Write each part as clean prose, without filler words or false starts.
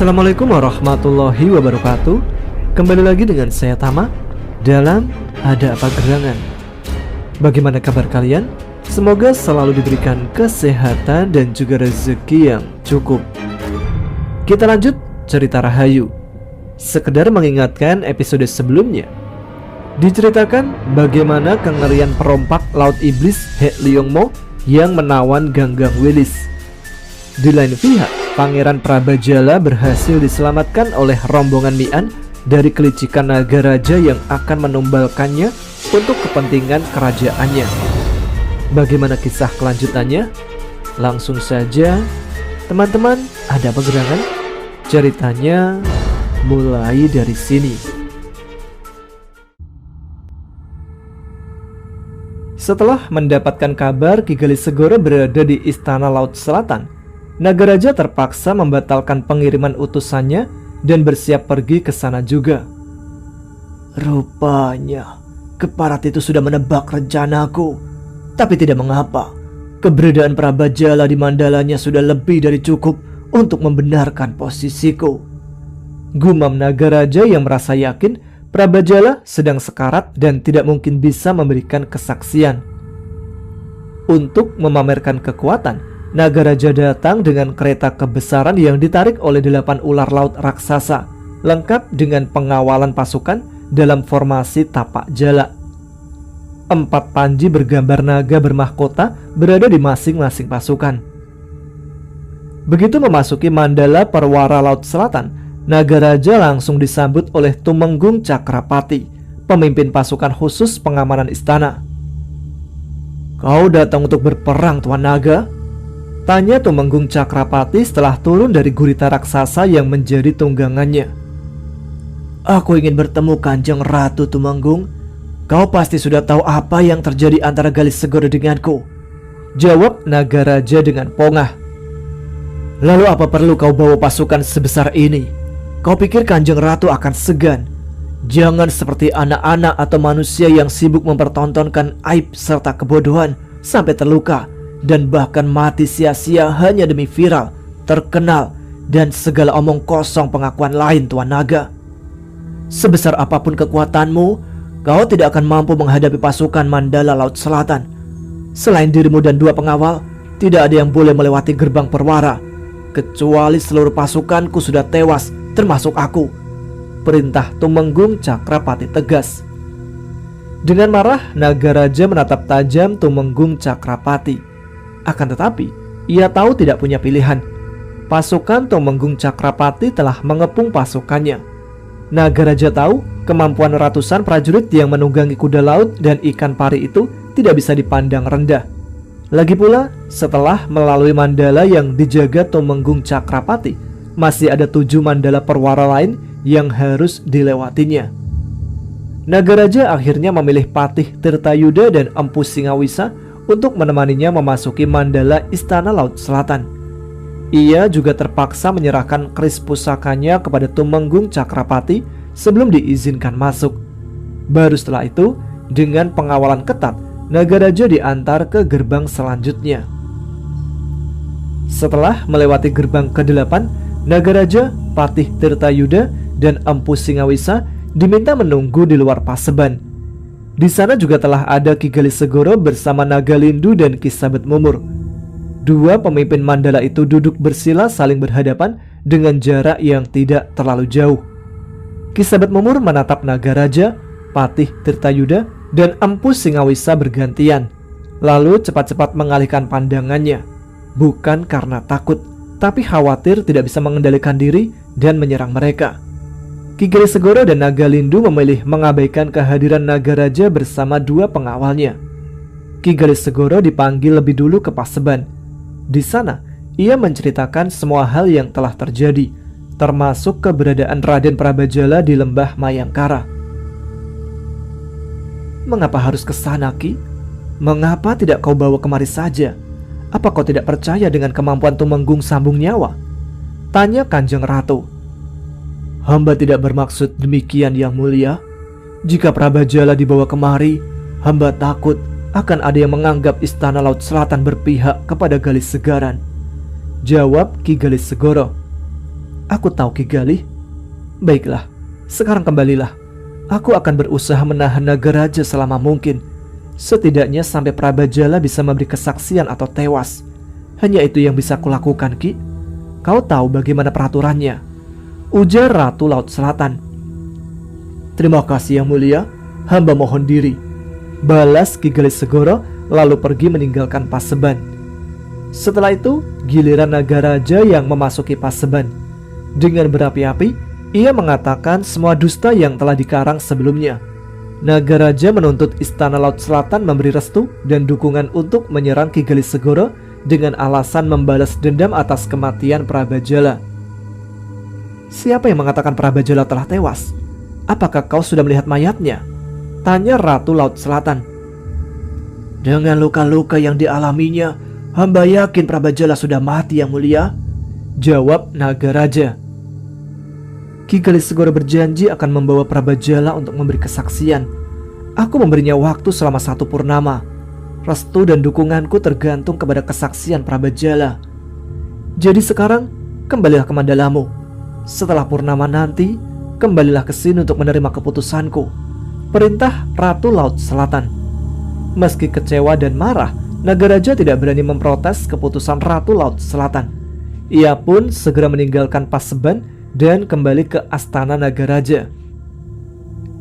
Assalamualaikum warahmatullahi wabarakatuh. Kembali lagi dengan saya Tama dalam Ada Apa Gerangan. Bagaimana kabar kalian? Semoga selalu diberikan kesehatan dan juga rezeki yang cukup. Kita lanjut cerita Rahayu. Sekedar mengingatkan episode sebelumnya, diceritakan bagaimana kengerian perompak Laut Iblis He Leong Mo yang menawan Ganggang Wilis. Di lain pihak, Pangeran Prabajala berhasil diselamatkan oleh rombongan Mi'an dari kelicikan naga raja yang akan menumbalkannya untuk kepentingan kerajaannya. Bagaimana kisah kelanjutannya? Langsung saja, teman-teman, ada apa gerangan? Ceritanya mulai dari sini. Setelah mendapatkan kabar Ki Galih Segara berada di Istana Laut Selatan, Naga Raja terpaksa membatalkan pengiriman utusannya dan bersiap pergi ke sana juga. Rupanya Keparat itu sudah menebak rencanaku. Tapi tidak mengapa, keberadaan Prabajala di Mandalanya sudah lebih dari cukup untuk membenarkan posisiku. Gumam Naga Raja yang merasa yakin Prabajala sedang sekarat dan tidak mungkin bisa memberikan kesaksian. Untuk memamerkan kekuatan, Naga Raja datang dengan kereta kebesaran yang ditarik oleh 8 ular laut raksasa, lengkap dengan pengawalan pasukan dalam formasi tapak jala. 4 panji bergambar naga bermahkota berada di masing-masing pasukan. Begitu memasuki Mandala Perwara Laut Selatan, Naga Raja langsung disambut oleh Tumenggung Cakrapati, pemimpin pasukan khusus pengamanan istana. "Kau datang untuk berperang, Tuan Naga?" tanya Tumenggung Cakrapati setelah turun dari gurita raksasa yang menjadi tunggangannya. "Aku ingin bertemu Kanjeng Ratu, Tumenggung. Kau pasti sudah tahu apa yang terjadi antara Galih Segara denganku," jawab Naga Raja dengan pongah. "Lalu apa perlu kau bawa pasukan sebesar ini? Kau pikir Kanjeng Ratu akan segan? Jangan seperti anak-anak atau manusia yang sibuk mempertontonkan aib serta kebodohan sampai terluka dan bahkan mati sia-sia hanya demi viral, terkenal, dan segala omong kosong pengakuan lain, Tuan Naga. Sebesar apapun kekuatanmu, kau tidak akan mampu menghadapi pasukan Mandala Laut Selatan. Selain dirimu dan 2 pengawal, tidak ada yang boleh melewati gerbang Perwara, kecuali seluruh pasukanku sudah tewas, termasuk aku," perintah Tumenggung Cakrapati tegas. Dengan marah, Naga Raja menatap tajam Tumenggung Cakrapati. Akan tetapi, ia tahu tidak punya pilihan. Pasukan Tumenggung Cakrapati telah mengepung pasukannya. Naga Raja tahu kemampuan ratusan prajurit yang menunggangi kuda laut dan ikan pari itu tidak bisa dipandang rendah. Lagi pula, setelah melalui Mandala yang dijaga Tumenggung Cakrapati, masih ada 7 Mandala Perwara lain yang harus dilewatinya. Naga Raja akhirnya memilih Patih Tirtayuda dan Empu Singawisa untuk menemaninya memasuki Mandala Istana Laut Selatan. Ia juga terpaksa menyerahkan keris pusakanya kepada Tumenggung Cakrapati sebelum diizinkan masuk. Baru setelah itu, dengan pengawalan ketat, Naga Raja diantar ke gerbang selanjutnya. Setelah melewati gerbang ke-8, Naga Raja, Patih Tirtayuda, dan Empu Singawisa diminta menunggu di luar paseban. Di sana juga telah ada Ki Galih Segara bersama Naga Lindu dan Ki Sabet Mumur. 2 pemimpin Mandala itu duduk bersila saling berhadapan dengan jarak yang tidak terlalu jauh. Ki Sabet Mumur menatap Naga Raja, Patih Tirtayuda, dan Empu Singawisa bergantian, lalu cepat-cepat mengalihkan pandangannya, bukan karena takut, tapi khawatir tidak bisa mengendalikan diri dan menyerang mereka. Ki Galih Segara dan Naga Lindu memilih mengabaikan kehadiran Naga Raja bersama 2 pengawalnya. Ki Galih Segara dipanggil lebih dulu ke paseban. Di sana, ia menceritakan semua hal yang telah terjadi, termasuk keberadaan Raden Prabajala di lembah Mayangkara. "Mengapa harus ke sana, Ki? Mengapa tidak kau bawa kemari saja? Apa kau tidak percaya dengan kemampuan Tumenggung Sambung Nyawa?" tanya Kanjeng Ratu. "Hamba tidak bermaksud demikian, Yang Mulia. Jika Prabajala dibawa kemari, hamba takut akan ada yang menganggap Istana Laut Selatan berpihak kepada Galih Segaran," jawab Ki Galih Segara. Aku tahu Ki Galih. Baiklah, sekarang kembalilah. Aku akan berusaha menahan naga raja selama mungkin. Setidaknya sampai Prabajala bisa memberi kesaksian atau tewas. Hanya itu yang bisa kulakukan, Ki. Kau tahu bagaimana peraturannya, ujar Ratu Laut Selatan. Terima kasih Yang Mulia, hamba mohon diri, balas Ki Galih Segoro lalu pergi meninggalkan Paseban. Setelah itu, giliran naga raja yang memasuki Paseban. Dengan berapi-api, ia mengatakan semua dusta yang telah dikarang sebelumnya. Naga raja menuntut Istana Laut Selatan memberi restu dan dukungan untuk menyerang Ki Galih Segoro dengan alasan membalas dendam atas kematian Prabajala. Siapa yang mengatakan Prabajala telah tewas? Apakah kau sudah melihat mayatnya? Tanya Ratu Laut Selatan. Dengan luka-luka yang dialaminya, hamba yakin Prabajala sudah mati Yang Mulia, jawab naga raja. Ki Galih Segoro berjanji akan membawa Prabajala untuk memberi kesaksian. Aku memberinya waktu selama 1 purnama. Restu dan dukunganku tergantung kepada kesaksian Prabajala. Jadi sekarang, kembalilah ke Mandalamu. Setelah purnama nanti, kembalilah ke sini untuk menerima keputusanku, perintah Ratu Laut Selatan. Meski kecewa dan marah, naga raja tidak berani memprotes keputusan Ratu Laut Selatan. Ia pun segera meninggalkan Paseban dan kembali ke Astana Naga Raja.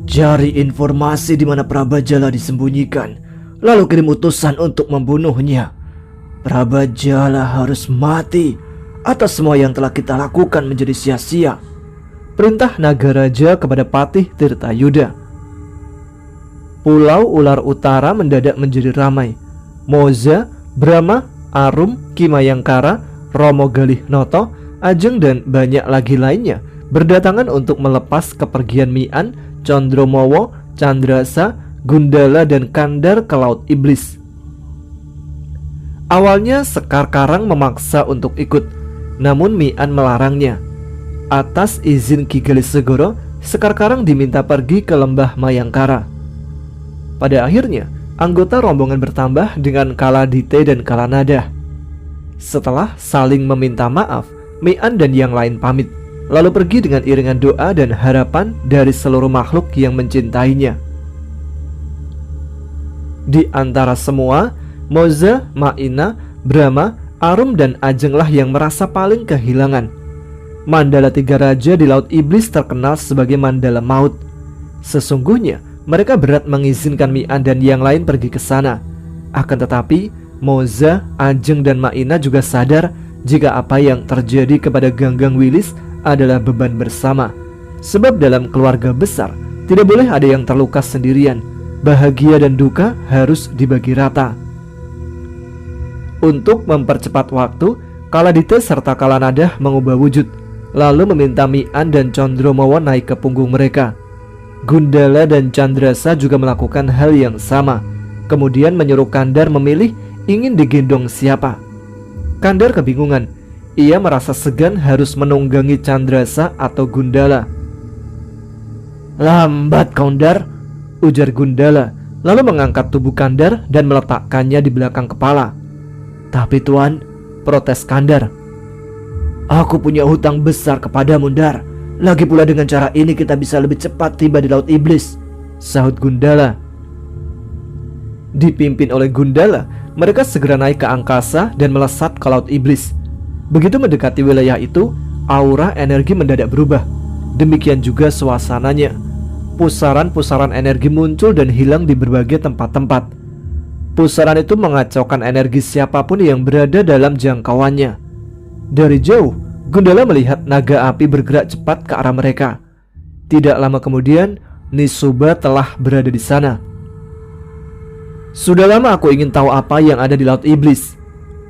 Cari informasi di mana Prabajala disembunyikan, lalu kirim utusan untuk membunuhnya. Prabajala harus mati atas semua yang telah kita lakukan menjadi sia-sia, perintah naga raja kepada Patih Tirtayuda. Pulau Ular Utara mendadak menjadi ramai. Moza, Brahma, Arum, Kimayangkara, Romo Galih Noto, Ajeng dan banyak lagi lainnya berdatangan untuk melepas kepergian Mian, Condromowo, Candrasa, Gundala dan Kandar ke Laut Iblis. Awalnya Sekar Karang memaksa untuk ikut, namun Mian melarangnya. Atas izin Ki Galih Segoro, Sekar Karang diminta pergi ke Lembah Mayangkara. Pada akhirnya, anggota rombongan bertambah dengan Kaladite dan Kalanada. Setelah saling meminta maaf, Mian dan yang lain pamit, lalu pergi dengan iringan doa dan harapan dari seluruh makhluk yang mencintainya. Di antara semua, Moza, Maina, Brahma, Arum dan Ajenglah yang merasa paling kehilangan. Mandala Tiga Raja di Laut Iblis terkenal sebagai Mandala Maut. Sesungguhnya mereka berat mengizinkan Mian dan yang lain pergi ke sana. Akan tetapi Moza, Ajeng dan Maina juga sadar jika apa yang terjadi kepada Ganggang Wilis adalah beban bersama. Sebab dalam keluarga besar tidak boleh ada yang terluka sendirian. Bahagia dan duka harus dibagi rata. Untuk mempercepat waktu, Kaladite serta Kalanada mengubah wujud, lalu meminta Mian dan Condromowo naik ke punggung mereka. Gundala dan Candrasa juga melakukan hal yang sama, kemudian menyuruh Kandar memilih ingin digendong siapa. Kandar kebingungan. Ia merasa segan harus menunggangi Candrasa atau Gundala. Lambat Kandar, ujar Gundala, lalu mengangkat tubuh Kandar dan meletakkannya di belakang kepala. Tapi Tuan, protes Kandar, aku punya hutang besar kepada Mundar. Lagi pula dengan cara ini kita bisa lebih cepat tiba di Laut Iblis, sahut Gundala. Dipimpin oleh Gundala, mereka segera naik ke angkasa dan melesat ke Laut Iblis. Begitu mendekati wilayah itu, aura energi mendadak berubah. Demikian juga suasananya. Pusaran-pusaran energi muncul dan hilang di berbagai tempat-tempat. Pusaran itu mengacaukan energi siapapun yang berada dalam jangkauannya. Dari jauh, Gundala melihat naga api bergerak cepat ke arah mereka. Tidak lama kemudian, Nisuba telah berada di sana. Sudah lama aku ingin tahu apa yang ada di Laut Iblis.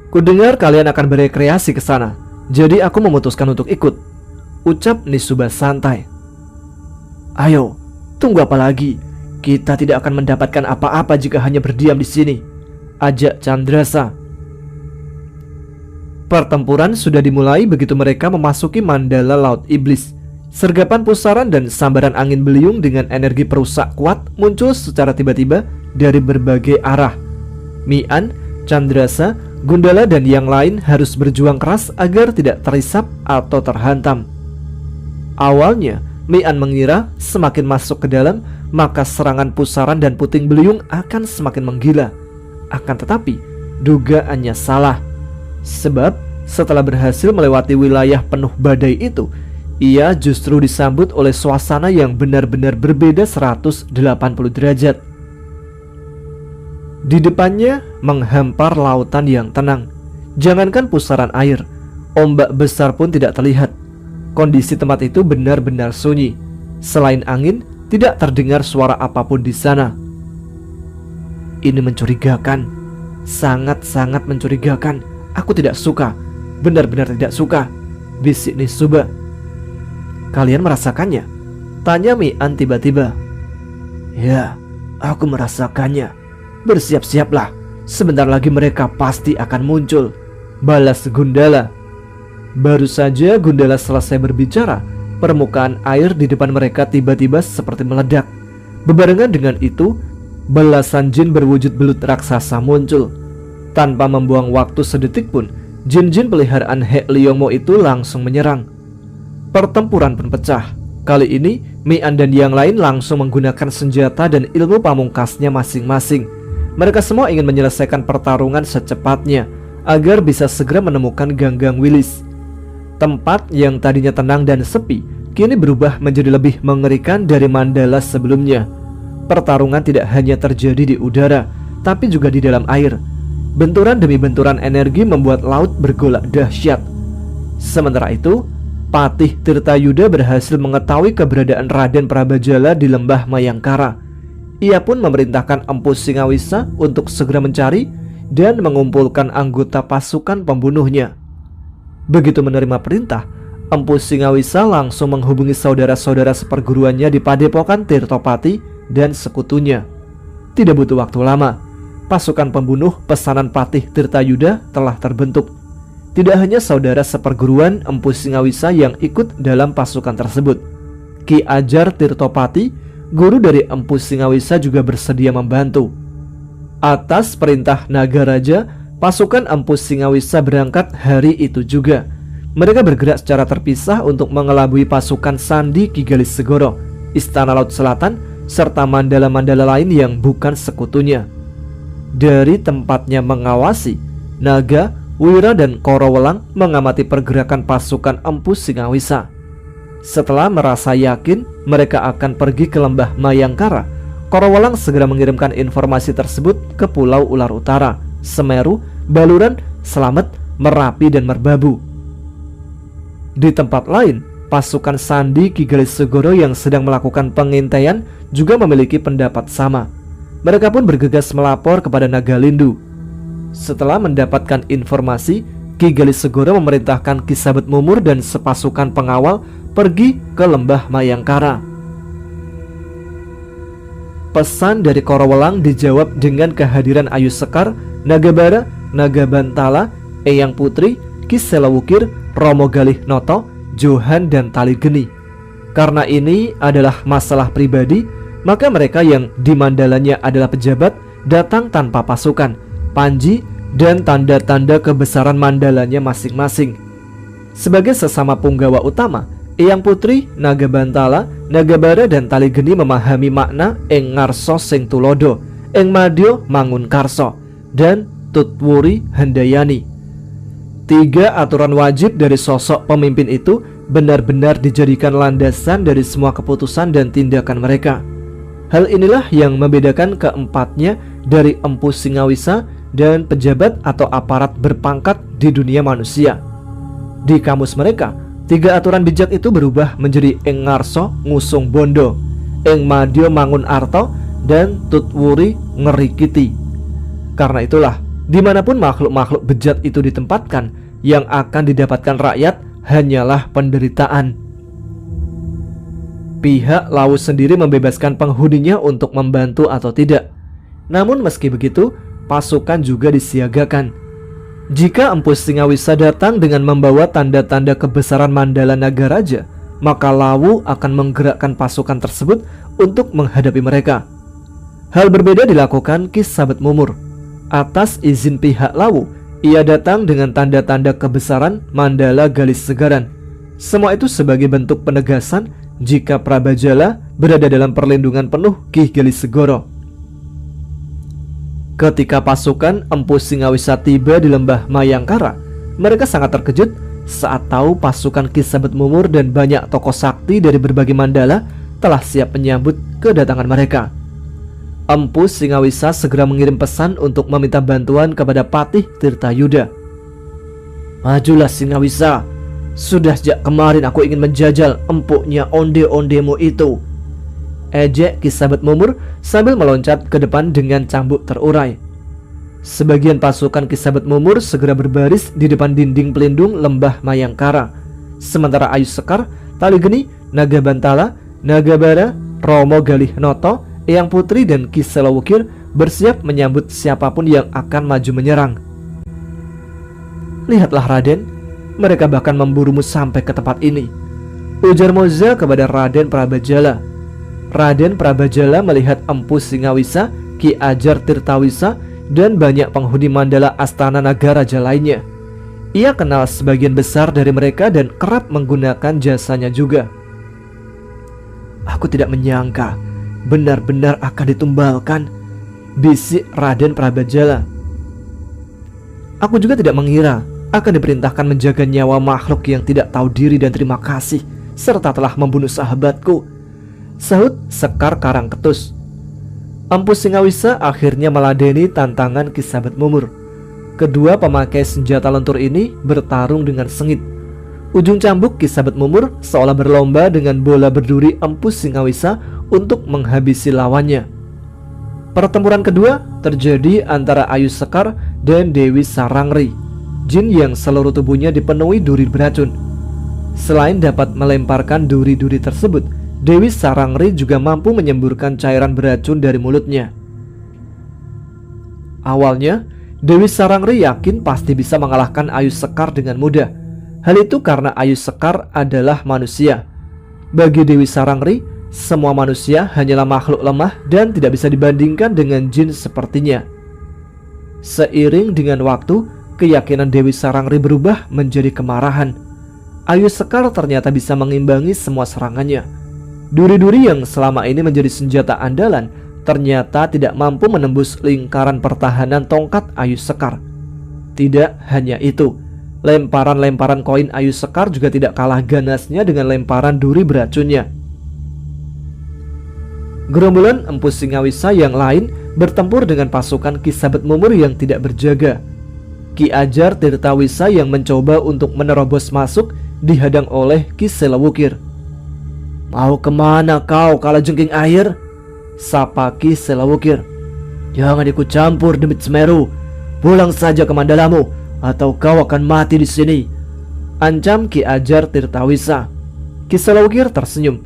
Kudengar kalian akan berekreasi ke sana, jadi aku memutuskan untuk ikut, ucap Nisuba santai. Ayo, tunggu apa lagi? Kita tidak akan mendapatkan apa-apa jika hanya berdiam di sini, ajak Candrasa. Pertempuran sudah dimulai begitu mereka memasuki Mandala Laut Iblis. Sergapan pusaran dan sambaran angin beliung dengan energi perusak kuat muncul secara tiba-tiba dari berbagai arah. Mian, Candrasa, Gundala dan yang lain harus berjuang keras agar tidak terisap atau terhantam. Awalnya Mian mengira semakin masuk ke dalam, maka serangan pusaran dan puting beliung akan semakin menggila. Akan tetapi dugaannya salah. Sebab setelah berhasil melewati wilayah penuh badai itu, ia justru disambut oleh suasana yang benar-benar berbeda 180 derajat. Di depannya menghampar lautan yang tenang. Jangankan pusaran air, ombak besar pun tidak terlihat. Kondisi tempat itu benar-benar sunyi. Selain angin, tidak terdengar suara apapun di sana. Ini mencurigakan, sangat-sangat mencurigakan. Aku tidak suka, benar-benar tidak suka, bisik Nisuba. Kalian merasakannya? Tanya Mian tiba-tiba. Ya, aku merasakannya. Bersiap-siaplah, sebentar lagi mereka pasti akan muncul, balas Gundala. Baru saja Gundala selesai berbicara, permukaan air di depan mereka tiba-tiba seperti meledak. Bebarengan dengan itu, belasan jin berwujud belut raksasa muncul. Tanpa membuang waktu sedetik pun, jin-jin peliharaan Hek Liomo itu langsung menyerang. Pertempuran pun pecah. Kali ini, Mian dan yang lain langsung menggunakan senjata dan ilmu pamungkasnya masing-masing. Mereka semua ingin menyelesaikan pertarungan secepatnya agar bisa segera menemukan Ganggang Wilis. Tempat yang tadinya tenang dan sepi kini berubah menjadi lebih mengerikan dari Mandala sebelumnya. Pertarungan tidak hanya terjadi di udara, tapi juga di dalam air. Benturan demi benturan energi membuat laut bergolak dahsyat. Sementara itu, Patih Tirtayuda berhasil mengetahui keberadaan Raden Prabajala di lembah Mayangkara. Ia pun memerintahkan Empu Singawisa untuk segera mencari dan mengumpulkan anggota pasukan pembunuhnya. Begitu menerima perintah, Empu Singawisa langsung menghubungi saudara-saudara seperguruannya di Padepokan Tirtopati dan sekutunya. Tidak butuh waktu lama, pasukan pembunuh pesanan Patih Tirtayuda telah terbentuk. Tidak hanya saudara seperguruan Empu Singawisa yang ikut dalam pasukan tersebut. Ki Ajar Tirtopati, guru dari Empu Singawisa, juga bersedia membantu. Atas perintah Nagaraja, pasukan Empu Singawisa berangkat hari itu juga. Mereka bergerak secara terpisah untuk mengelabui pasukan Sandi Ki Galis Segoro, Istana Laut Selatan, serta mandala-mandala lain yang bukan sekutunya. Dari tempatnya mengawasi, Naga, Wira dan Korowelang mengamati pergerakan pasukan Empu Singawisa. Setelah merasa yakin mereka akan pergi ke lembah Mayangkara, Korowelang segera mengirimkan informasi tersebut ke Pulau Ular Utara, Semeru, Baluran, Slamet, Merapi, dan Merbabu. Di tempat lain, pasukan Sandi Ki Galis Segoro yang sedang melakukan pengintaian juga memiliki pendapat sama. Mereka pun bergegas melapor kepada Nagalindu. Setelah mendapatkan informasi, Ki Galis Segoro memerintahkan Ki Sabet Mumur dan sepasukan pengawal pergi ke lembah Mayangkara. Pesan dari Korowelang dijawab dengan kehadiran Ayu Sekar, Nagabara, Nagabantala, Eyang Putri, Ki Selawukir, Romo Galih Noto, Johan, dan Tali Geni. Karena ini adalah masalah pribadi, maka mereka yang di mandalanya adalah pejabat datang tanpa pasukan, panji, dan tanda-tanda kebesaran mandalanya masing-masing. Sebagai sesama punggawa utama, Eyang Putri, Nagabantala, Nagabara, dan Tali Geni memahami makna Eng Ngarso Sing Tulodo, Eng Madyo Mangun Karso, dan Tutwuri Handayani. 3 aturan wajib dari sosok pemimpin itu benar-benar dijadikan landasan dari semua keputusan dan tindakan mereka. Hal inilah yang membedakan keempatnya dari Empu Singawisa dan pejabat atau aparat berpangkat di dunia manusia. Di kamus mereka, 3 aturan bijak itu berubah menjadi Eng Ngarso Ngusung Bondo, Eng Madyo Mangun Arto, dan Tutwuri Ngerikiti. Karena itulah, dimanapun makhluk-makhluk bejat itu ditempatkan, yang akan didapatkan rakyat hanyalah penderitaan. Pihak Lawu sendiri membebaskan penghuninya untuk membantu atau tidak. Namun meski begitu, pasukan juga disiagakan. Jika Empu Singawisa datang dengan membawa tanda-tanda kebesaran Mandala Nagaraja, maka Lawu akan menggerakkan pasukan tersebut untuk menghadapi mereka. Hal berbeda dilakukan Ki Sabet Mumur. Atas izin pihak Lawu, ia datang dengan tanda-tanda kebesaran Mandala Galis Segaran. Semua itu sebagai bentuk penegasan jika Prabajala berada dalam perlindungan penuh Ki Gelisegoro. Ketika pasukan Empu Singawisa tiba di lembah Mayangkara, mereka sangat terkejut saat tahu pasukan Ki Sabetmumur dan banyak tokoh sakti dari berbagai mandala telah siap menyambut kedatangan mereka. Empu Singawisa segera mengirim pesan untuk meminta bantuan kepada Patih Tirtayuda. "Majulah Singawisa, sudah sejak kemarin aku ingin menjajal empuknya onde-ondemu itu," ejek Ki Sabetmumur sambil meloncat ke depan dengan cambuk terurai. Sebagian pasukan Ki Sabetmumur segera berbaris di depan dinding pelindung lembah Mayangkara, sementara Ayu Sekar, Taligeni, Naga Bantala, Nagabara, Romo Galih Noto, Eyang Putri dan Ki Selawukir bersiap menyambut siapapun yang akan maju menyerang. "Lihatlah Raden, mereka bahkan memburumu sampai ke tempat ini," ujar Moza kepada Raden Prabajala. Raden Prabajala melihat Empu Singawisa, Ki Ajar Tirtawisa, dan banyak penghuni mandala Astana Nagaraja lainnya. Ia kenal sebagian besar dari mereka dan kerap menggunakan jasanya juga. "Aku tidak menyangka benar-benar akan ditumbalkan," bisik Raden Prabajala. "Aku juga tidak mengira akan diperintahkan menjaga nyawa makhluk yang tidak tahu diri dan terima kasih, serta telah membunuh sahabatku," sahut Sekar Karangketus. Empu Singawisa akhirnya meladeni tantangan Ki Sabetmumur. Kedua pemakai senjata lentur ini bertarung dengan sengit. Ujung cambuk Ki Sabetmumur seolah berlomba dengan bola berduri Empu Singawisa untuk menghabisi lawannya. Pertempuran kedua terjadi antara Ayu Sekar dan Dewi Sarangri, jin yang seluruh tubuhnya dipenuhi duri beracun. Selain dapat melemparkan duri-duri tersebut, Dewi Sarangri juga mampu menyemburkan cairan beracun dari mulutnya. Awalnya, Dewi Sarangri yakin pasti bisa mengalahkan Ayu Sekar dengan mudah. Hal itu karena Ayu Sekar adalah manusia. Bagi Dewi Sarangri, semua manusia hanyalah makhluk lemah dan tidak bisa dibandingkan dengan jin sepertinya. Seiring dengan waktu, keyakinan Dewi Sarangri berubah menjadi kemarahan. Ayu Sekar ternyata bisa mengimbangi semua serangannya. Duri-duri yang selama ini menjadi senjata andalan ternyata tidak mampu menembus lingkaran pertahanan tongkat Ayu Sekar. Tidak hanya itu, lemparan-lemparan koin Ayu Sekar juga tidak kalah ganasnya dengan lemparan duri beracunnya. Gerombolan Empu Singawisa yang lain bertempur dengan pasukan Ki Sabetmumur yang tidak berjaga. Ki Ajar Tirtawisa yang mencoba untuk menerobos masuk dihadang oleh Ki Selawukir. "Mau kemana kau kalajengking air?" sapa Ki Selawukir. "Jangan ikut campur Demit Semeru. Pulang saja ke mandalamu atau kau akan mati di sini," ancam Ki Ajar Tirtawisa. Ki Selawukir tersenyum.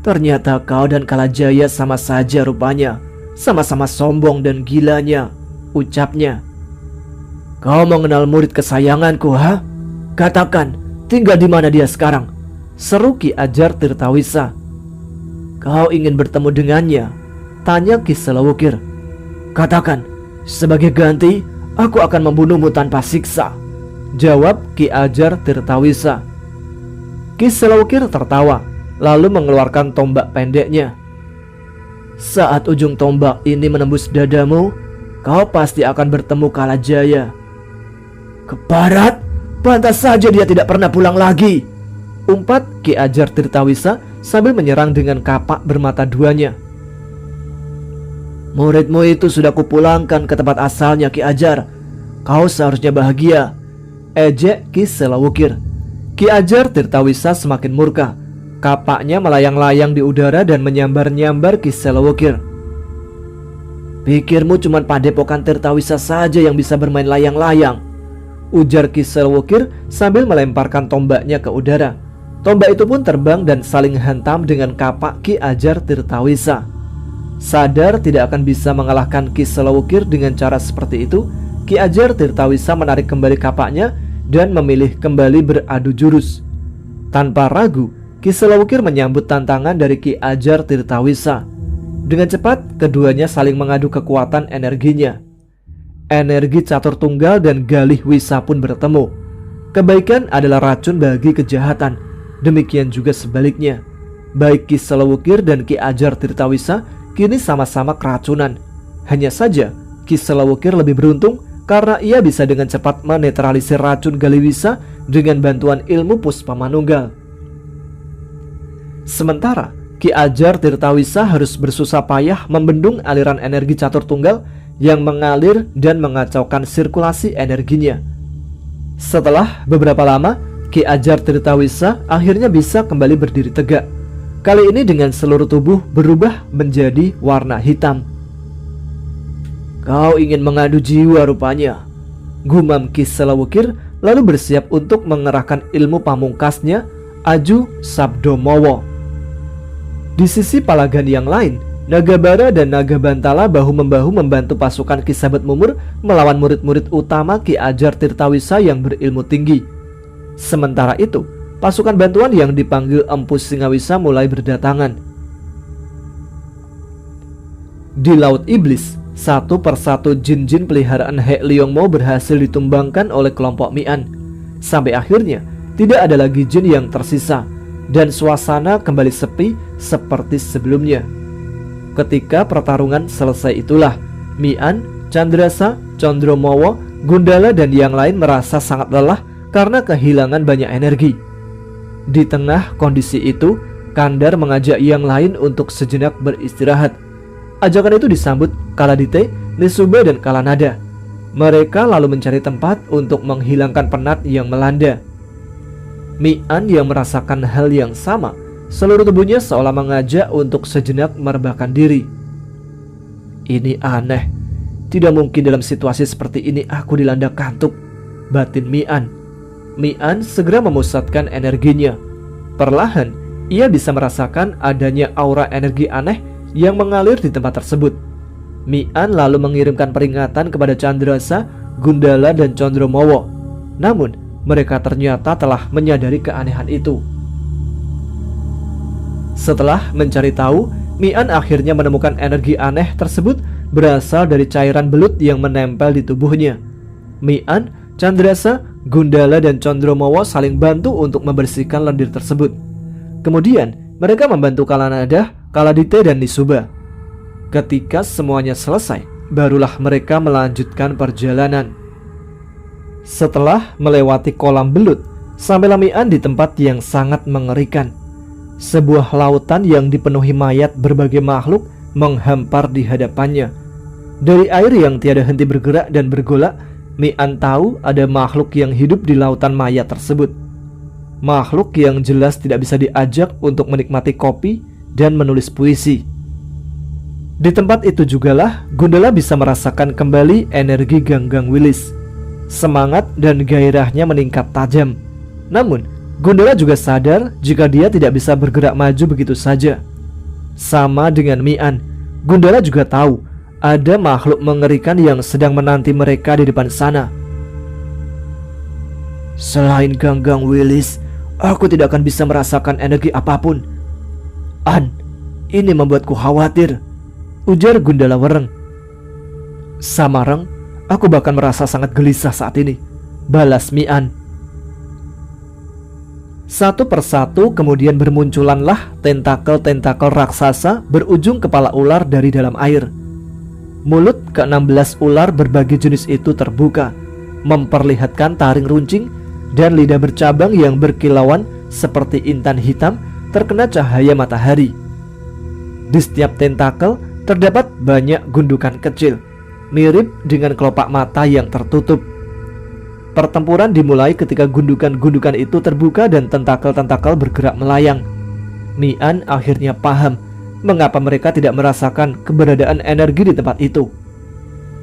"Ternyata kau dan Kalajaya sama saja rupanya, sama-sama sombong dan gilanya," ucapnya. "Kau mengenal murid kesayanganku, ha? Katakan, tinggal di mana dia sekarang?" seru Ki Ajar Tirtawisa. "Kau ingin bertemu dengannya?" tanya Ki Selawukir. "Katakan, sebagai ganti aku akan membunuhmu tanpa siksa," jawab Ki Ajar Tirtawisa. Ki Selawukir tertawa, lalu mengeluarkan tombak pendeknya. "Saat ujung tombak ini menembus dadamu, kau pasti akan bertemu Kalajaya." "Ke barat? Pantas saja dia tidak pernah pulang lagi," umpat Ki Ajar Tirtawisa sambil menyerang dengan kapak bermata duanya. "Muridmu itu sudah kupulangkan ke tempat asalnya, Ki Ajar. Kau seharusnya bahagia," ejek Ki Selawukir. Ki Ajar Tirtawisa semakin murka. Kapaknya melayang-layang di udara dan menyambar-nyambar Ki Selawukir. "Pikirmu cuma padepokan Tirtawisa saja yang bisa bermain layang-layang," ujar Ki Selawukir sambil melemparkan tombaknya ke udara. Tombak itu pun terbang dan saling hantam dengan kapak Ki Ajar Tirtawisa. Sadar tidak akan bisa mengalahkan Ki Selawukir dengan cara seperti itu, Ki Ajar Tirtawisa menarik kembali kapaknya dan memilih kembali beradu jurus. Tanpa ragu, Ki Selawukir menyambut tantangan dari Ki Ajar Tirtawisa. Dengan cepat, keduanya saling mengadu kekuatan energinya. Energi Catur Tunggal dan Galih Wisa pun bertemu. Kebaikan adalah racun bagi kejahatan. Demikian juga sebaliknya. Baik Ki Selewukir dan Ki Ajar Tirtawisa kini sama-sama keracunan. Hanya saja Ki Selewukir lebih beruntung karena ia bisa dengan cepat menetralisir racun Galiwisa dengan bantuan ilmu Puspa Manunggal. Sementara Ki Ajar Tirtawisa harus bersusah payah membendung aliran energi catur tunggal yang mengalir dan mengacaukan sirkulasi energinya. Setelah beberapa lama, Ki Ajar Tirtawisa akhirnya bisa kembali berdiri tegak. Kali ini dengan seluruh tubuh berubah menjadi warna hitam. "Kau ingin mengadu jiwa rupanya," gumam Ki Selewukir lalu bersiap untuk mengerahkan ilmu pamungkasnya, Aju Sabdomowo. Di sisi Palagan yang lain, Nagabara dan Nagabantala bahu-membahu membantu pasukan Ki Sabet Mumur melawan murid-murid utama Ki Ajar Tirtawisa yang berilmu tinggi. Sementara itu, pasukan bantuan yang dipanggil Empu Singawisa mulai berdatangan. Di Laut Iblis, satu persatu jin-jin peliharaan Hek Liongmo berhasil ditumbangkan oleh kelompok Mi'an. Sampai akhirnya, tidak ada lagi jin yang tersisa, dan suasana kembali sepi seperti sebelumnya. Ketika pertarungan selesai itulah, Mi'an, Candrasa, Condromowo, Gundala dan yang lain merasa sangat lelah karena kehilangan banyak energi. Di tengah kondisi itu, Kandar mengajak yang lain untuk sejenak beristirahat. Ajakan itu disambut Kaladite, Nisuba dan Kalanada. Mereka lalu mencari tempat untuk menghilangkan penat yang melanda. Mi'an yang merasakan hal yang sama, seluruh tubuhnya seolah mengajak untuk sejenak merebahkan diri. "Ini aneh, tidak mungkin dalam situasi seperti ini aku dilanda kantuk," batin Mi'an. Mi'an segera memusatkan energinya. Perlahan, ia bisa merasakan adanya aura energi aneh yang mengalir di tempat tersebut. Mi'an lalu mengirimkan peringatan kepada Candrasa, Gundala dan Condromowo. Namun, mereka ternyata telah menyadari keanehan itu. Setelah mencari tahu, Mi'an akhirnya menemukan energi aneh tersebut berasal dari cairan belut yang menempel di tubuhnya. Mi'an, Candrasa, Gundala dan Condromowo saling bantu untuk membersihkan lendir tersebut. Kemudian mereka membantu Kalanada, Kaladite dan Nisuba. Ketika semuanya selesai, barulah mereka melanjutkan perjalanan. Setelah melewati kolam belut, sampailah Mi'an di tempat yang sangat mengerikan. Sebuah lautan yang dipenuhi mayat berbagai makhluk menghampar di hadapannya. Dari air yang tiada henti bergerak dan bergolak, Mi'an tahu ada makhluk yang hidup di lautan mayat tersebut. Makhluk yang jelas tidak bisa diajak untuk menikmati kopi dan menulis puisi. Di tempat itu jugalah Gundala bisa merasakan kembali energi Ganggang Wilis. Semangat dan gairahnya meningkat tajam. Namun, Gundala juga sadar jika dia tidak bisa bergerak maju begitu saja. Sama dengan Mi'an, Gundala juga tahu ada makhluk mengerikan yang sedang menanti mereka di depan sana. "Selain Ganggang Wilis, aku tidak akan bisa merasakan energi apapun. An, ini membuatku khawatir," ujar Gundala Wereng. "Sama Reng, aku bahkan merasa sangat gelisah saat ini," balas Mi'an. Satu persatu kemudian bermunculanlah tentakel-tentakel raksasa berujung kepala ular dari dalam air. Mulut ke-16 ular berbagai jenis itu terbuka, memperlihatkan taring runcing dan lidah bercabang yang berkilauan seperti intan hitam terkena cahaya matahari. Di setiap tentakel terdapat banyak gundukan kecil, mirip dengan kelopak mata yang tertutup. Pertempuran dimulai ketika gundukan-gundukan itu terbuka dan tentakel-tentakel bergerak melayang. Mi'an akhirnya paham mengapa mereka tidak merasakan keberadaan energi di tempat itu.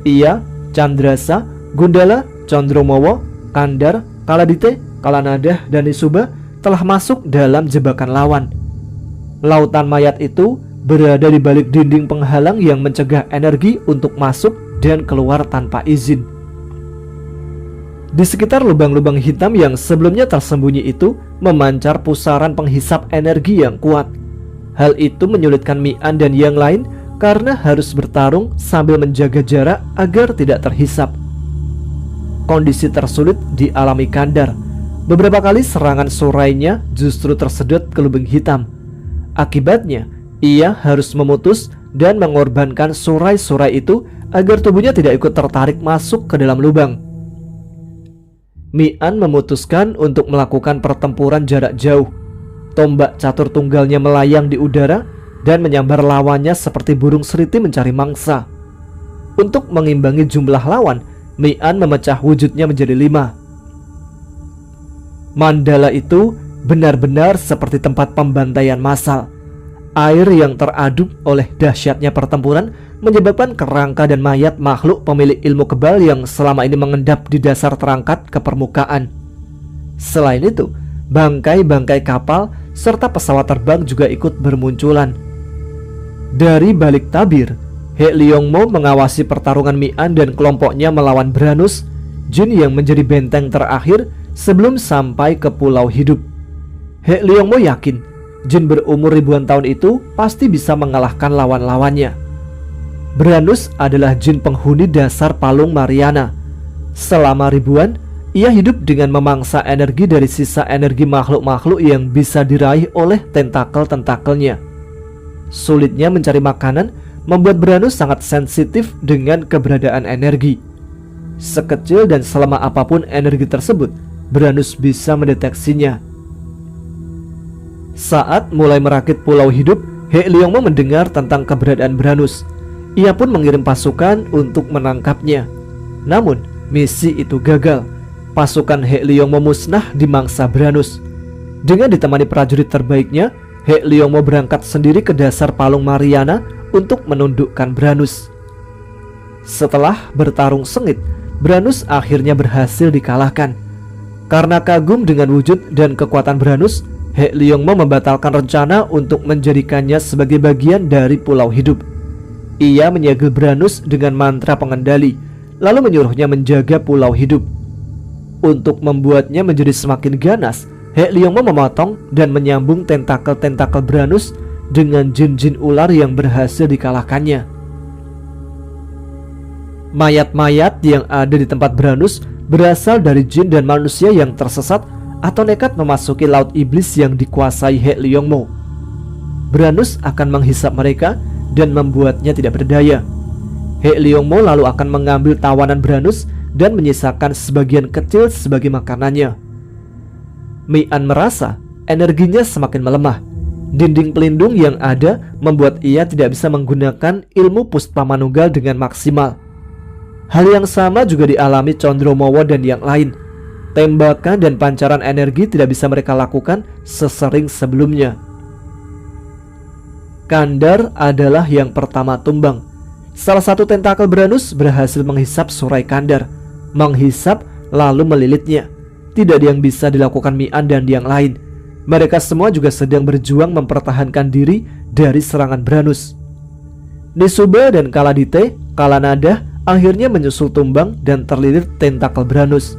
Ia, Candrasa, Gundala, Condromowo, Kandar, Kaladite, Kalanada dan Nisuba telah masuk dalam jebakan lawan. Lautan mayat itu berada di balik dinding penghalang yang mencegah energi untuk masuk dan keluar tanpa izin. Di sekitar lubang-lubang hitam yang sebelumnya tersembunyi itu memancar pusaran penghisap energi yang kuat. Hal itu menyulitkan Mi'an dan yang lain karena harus bertarung sambil menjaga jarak agar tidak terhisap. Kondisi tersulit dialami Kandar. Beberapa kali serangan surainya justru tersedot ke lubang hitam. Akibatnya, ia harus memutus dan mengorbankan surai-surai itu agar tubuhnya tidak ikut tertarik masuk ke dalam lubang. Mian memutuskan untuk melakukan pertempuran jarak jauh. Tombak catur tunggalnya melayang di udara dan menyambar lawannya seperti burung seriti mencari mangsa. Untuk mengimbangi jumlah lawan, Mian memecah wujudnya menjadi 5. Mandala itu benar-benar seperti tempat pembantaian massal. Air yang teraduk oleh dahsyatnya pertempuran menyebabkan kerangka dan mayat makhluk pemilik ilmu kebal yang selama ini mengendap di dasar terangkat ke permukaan. Selain itu, bangkai-bangkai kapal serta pesawat terbang juga ikut bermunculan. Dari balik tabir, He Liongmo mengawasi pertarungan Mian dan kelompoknya melawan Branus, jin yang menjadi benteng terakhir sebelum sampai ke Pulau Hidup. He Liongmo yakin jin berumur ribuan tahun itu pasti bisa mengalahkan lawan-lawannya. Branus adalah jin penghuni dasar Palung Mariana. Selama ribuan, ia hidup dengan memangsa energi dari sisa energi makhluk-makhluk yang bisa diraih oleh tentakel-tentakelnya. Sulitnya mencari makanan membuat Branus sangat sensitif dengan keberadaan energi. Sekecil dan selama apapun energi tersebut, Branus bisa mendeteksinya. Saat mulai merakit Pulau Hidup, He Liongmo mendengar tentang keberadaan Branus. Ia pun mengirim pasukan untuk menangkapnya. Namun, misi itu gagal. Pasukan He Liongmo musnah di mangsa Branus. Dengan ditemani prajurit terbaiknya, He Liongmo berangkat sendiri ke dasar Palung Mariana untuk menundukkan Branus. Setelah bertarung sengit, Branus akhirnya berhasil dikalahkan. Karena kagum dengan wujud dan kekuatan Branus, He Liongmo membatalkan rencana untuk menjadikannya sebagai bagian dari Pulau Hidup. Ia menyegel Branus dengan mantra pengendali, lalu menyuruhnya menjaga Pulau Hidup. Untuk membuatnya menjadi semakin ganas, He Liongmo memotong dan menyambung tentakel-tentakel Branus dengan jin-jin ular yang berhasil dikalahkannya. Mayat-mayat yang ada di tempat Branus berasal dari jin dan manusia yang tersesat atau nekat memasuki laut iblis yang dikuasai He Liongmo. Branus akan menghisap mereka dan membuatnya tidak berdaya. He Liongmo lalu akan mengambil tawanan Branus dan menyisakan sebagian kecil sebagai makanannya. Mian merasa energinya semakin melemah. Dinding pelindung yang ada membuat ia tidak bisa menggunakan ilmu Puspa Manunggal dengan maksimal. Hal yang sama juga dialami Condromowo dan yang lain. Tembakan dan pancaran energi tidak bisa mereka lakukan sesering sebelumnya. Kandar adalah yang pertama tumbang. Salah satu tentakel Branus berhasil menghisap surai Kandar. Menghisap lalu melilitnya. Tidak ada yang bisa dilakukan Mian dan yang lain. Mereka semua juga sedang berjuang mempertahankan diri dari serangan Branus. Nisuba dan Kaladite, Kalanadah akhirnya menyusul tumbang dan terlilit tentakel Branus.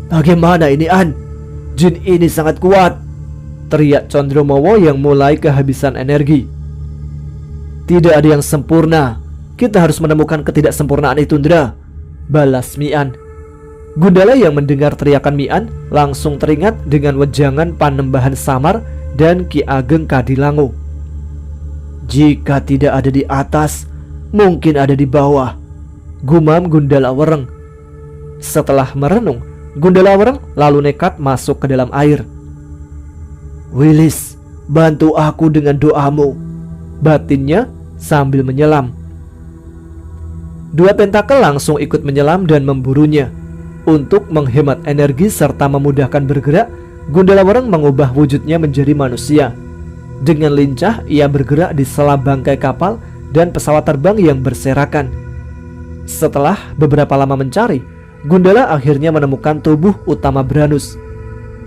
"Bagaimana ini, An? Jin ini sangat kuat," teriak Condromowo yang mulai kehabisan energi. "Tidak ada yang sempurna. Kita harus menemukan ketidaksempurnaan itu, Ndra," balas Mian. Gundala yang mendengar teriakan Mian langsung teringat dengan wejangan Panembahan Samar dan Ki Ageng Kadilangu. "Jika tidak ada di atas, mungkin ada di bawah," gumam Gundala Wereng. Setelah merenung, Gundala Wereng lalu nekat masuk ke dalam air. "Wilis, bantu aku dengan doamu," batinnya sambil menyelam. Dua tentakel langsung ikut menyelam dan memburunya. Untuk menghemat energi serta memudahkan bergerak, Gundala Wereng mengubah wujudnya menjadi manusia. Dengan lincah ia bergerak di sela bangkai kapal dan pesawat terbang yang berserakan. Setelah beberapa lama mencari, Gundala akhirnya menemukan tubuh utama Branus.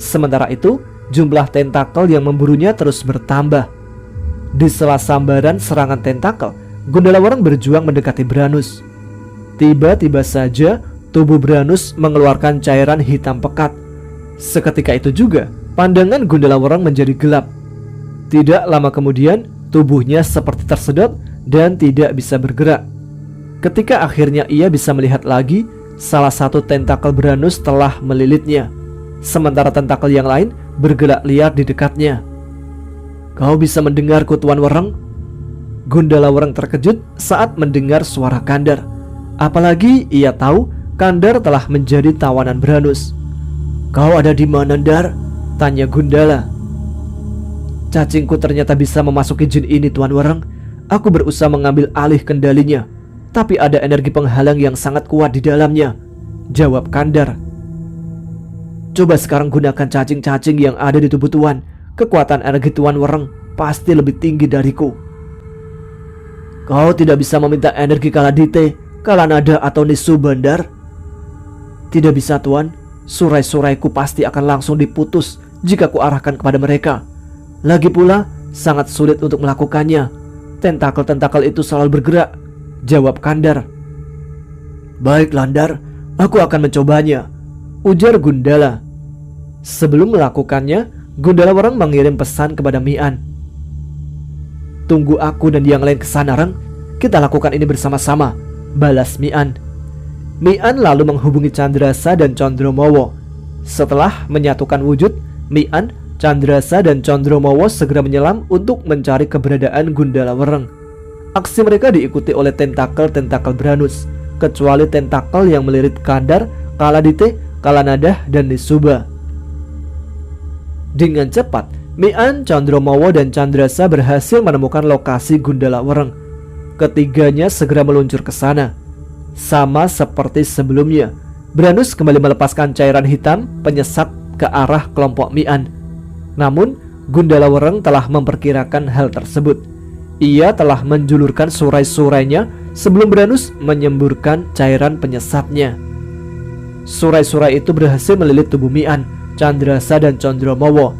Sementara itu, jumlah tentakel yang memburunya terus bertambah. Di sela sambaran serangan tentakel, Gundala Wereng berjuang mendekati Branus. Tiba-tiba saja tubuh Branus mengeluarkan cairan hitam pekat. Seketika itu juga pandangan Gundala Wereng menjadi gelap. Tidak lama kemudian tubuhnya seperti tersedot dan tidak bisa bergerak. Ketika akhirnya ia bisa melihat lagi, salah satu tentakel Branus telah melilitnya. sementara tentakel yang lain bergerak liar di dekatnya. "Kau bisa mendengarku, Tuan Wereng?" Gundala Wereng terkejut saat mendengar suara Kandar. Apalagi ia tahu Kandar telah menjadi tawanan Branus. "Kau ada di mana, Ndar?" tanya Gundala. "Cacingku ternyata bisa memasuki jin ini, Tuan Wereng. Aku berusaha mengambil alih kendalinya, tapi ada energi penghalang yang sangat kuat di dalamnya," jawab Kandar. "Coba sekarang gunakan cacing-cacing yang ada di tubuh Tuan. Kekuatan energi Tuan Wereng pasti lebih tinggi dariku." "Kau tidak bisa meminta energi Kaladite, Kalanada atau Nisuba, Ndar?" "Tidak bisa, Tuan. Surai-suraiku pasti akan langsung diputus jika kuarahkan kepada mereka. Lagi pula sangat sulit untuk melakukannya. Tentakel-tentakel itu selalu bergerak," jawab Kandar. "Baik, Ndar, aku akan mencobanya," ujar Gundala. Sebelum melakukannya, Gundala Wereng mengirim pesan kepada Mian. "Tunggu aku dan yang lain ke sana, Reng. Kita lakukan ini bersama-sama," balas Mian. Mian lalu menghubungi Candrasa dan Condromowo. Setelah menyatukan wujud, Mian, Candrasa dan Condromowo segera menyelam untuk mencari keberadaan Gundala Wereng. Aksi mereka diikuti oleh tentakel-tentakel Branus, kecuali tentakel yang melilit Kandar, Kaladite, Kalanadah, dan Nisuba. Dengan cepat, Mian, Condromowo, dan Candrasa berhasil menemukan lokasi Gundala Wereng. Ketiganya segera meluncur ke sana. Sama seperti sebelumnya, Branus kembali melepaskan cairan hitam penyesat ke arah kelompok Mian. Namun, Gundala Wereng telah memperkirakan hal tersebut. Ia telah menjulurkan surai-surainya sebelum Branus menyemburkan cairan penyesatnya. Surai-surai itu berhasil melilit tubuh Mian, Candrasa, dan Condromowo.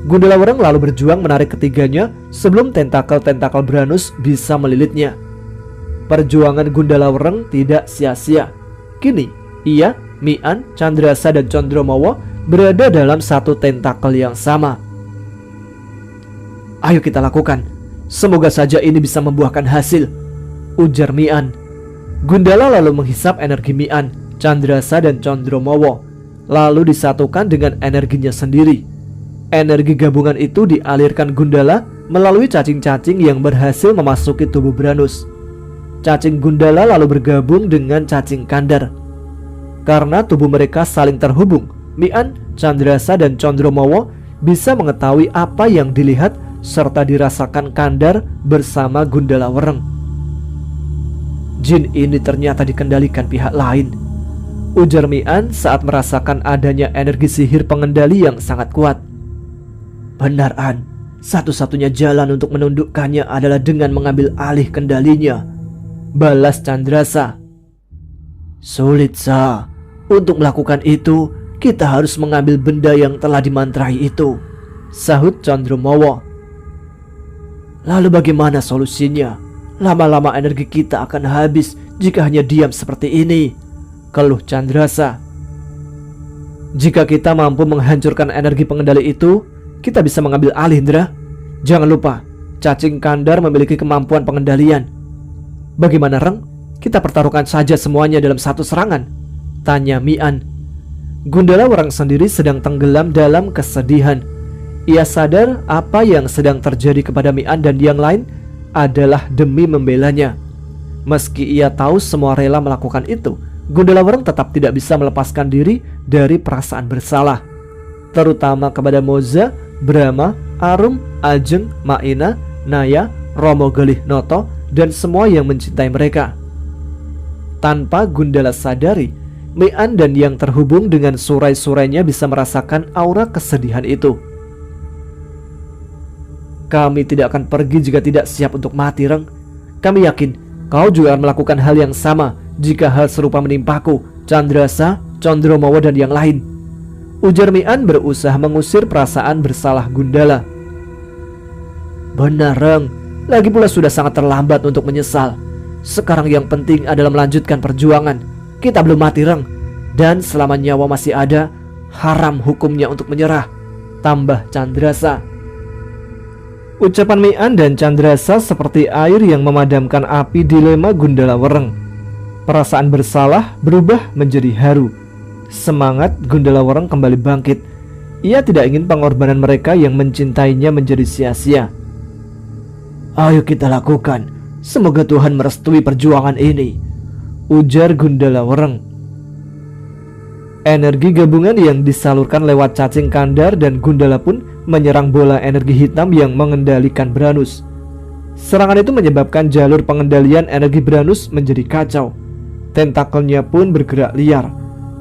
Gundala Wereng lalu berjuang menarik ketiganya sebelum tentakel-tentakel Branus bisa melilitnya. Perjuangan Gundala Wereng tidak sia-sia. Kini, ia, Mian, Candrasa, dan Condromowo berada dalam satu tentakel yang sama. "Ayo kita lakukan. Semoga saja ini bisa membuahkan hasil," ujar Mian. Gundala lalu menghisap energi Mian, Candrasa, dan Condromowo, lalu disatukan dengan energinya sendiri. Energi gabungan itu dialirkan Gundala melalui cacing-cacing yang berhasil memasuki tubuh Branus. Cacing Gundala lalu bergabung dengan cacing Kandar. Karena tubuh mereka saling terhubung, Mian, Candrasa, dan Condromowo bisa mengetahui apa yang dilihat serta dirasakan Kandar bersama Gundala Wereng. "Jin ini ternyata dikendalikan pihak lain," ujar Mian saat merasakan adanya energi sihir pengendali yang sangat kuat. "Benar, An. Satu-satunya jalan untuk menundukkannya adalah dengan mengambil alih kendalinya," balas Candrasa. "Sulit, Sa. Untuk melakukan itu, kita harus mengambil benda yang telah dimantrai itu," sahut Condromowo. "Lalu bagaimana solusinya? Lama-lama energi kita akan habis jika hanya diam seperti ini," keluh Candrasa. "Jika kita mampu menghancurkan energi pengendali itu, kita bisa mengambil alih, Indra. Jangan lupa, cacing Kandar memiliki kemampuan pengendalian." "Bagaimana, Reng? Kita pertaruhkan saja semuanya dalam satu serangan?" tanya Mian. Gundala Wereng sendiri sedang tenggelam dalam kesedihan. Ia sadar apa yang sedang terjadi kepada Mian dan yang lain adalah demi membelanya. Meski ia tahu semua rela melakukan itu, Gundala Wereng tetap tidak bisa melepaskan diri dari perasaan bersalah, terutama kepada Moza, Brahma, Arum, Ajeng, Maina, Naya, Romo Gelih Noto, dan semua yang mencintai mereka. Tanpa Gundala sadari, Mian dan yang terhubung dengan surai-surainya bisa merasakan aura kesedihan itu. "Kami tidak akan pergi jika tidak siap untuk mati, Reng. Kami yakin kau juga akan melakukan hal yang sama jika hal serupa menimpaku, Candrasa, Condromowo, dan yang lain," ujar Mian berusaha mengusir perasaan bersalah Gundala. "Benar, Reng. Lagi pula sudah sangat terlambat untuk menyesal. Sekarang yang penting adalah melanjutkan perjuangan. Kita belum mati, Reng. Dan selama nyawa masih ada, haram hukumnya untuk menyerah," tambah Candrasa. Ucapan Mian dan Candrasa seperti air yang memadamkan api dilema Gundala Wereng. Perasaan bersalah berubah menjadi haru. Semangat Gundala Wereng kembali bangkit. Ia tidak ingin pengorbanan mereka yang mencintainya menjadi sia-sia. "Ayo kita lakukan. Semoga Tuhan merestui perjuangan ini," ujar Gundala Wereng. Energi gabungan yang disalurkan lewat cacing kandar dan Gundala pun menyerang bola energi hitam yang mengendalikan Branus. Serangan itu menyebabkan jalur pengendalian energi Branus menjadi kacau. Tentakelnya pun bergerak liar.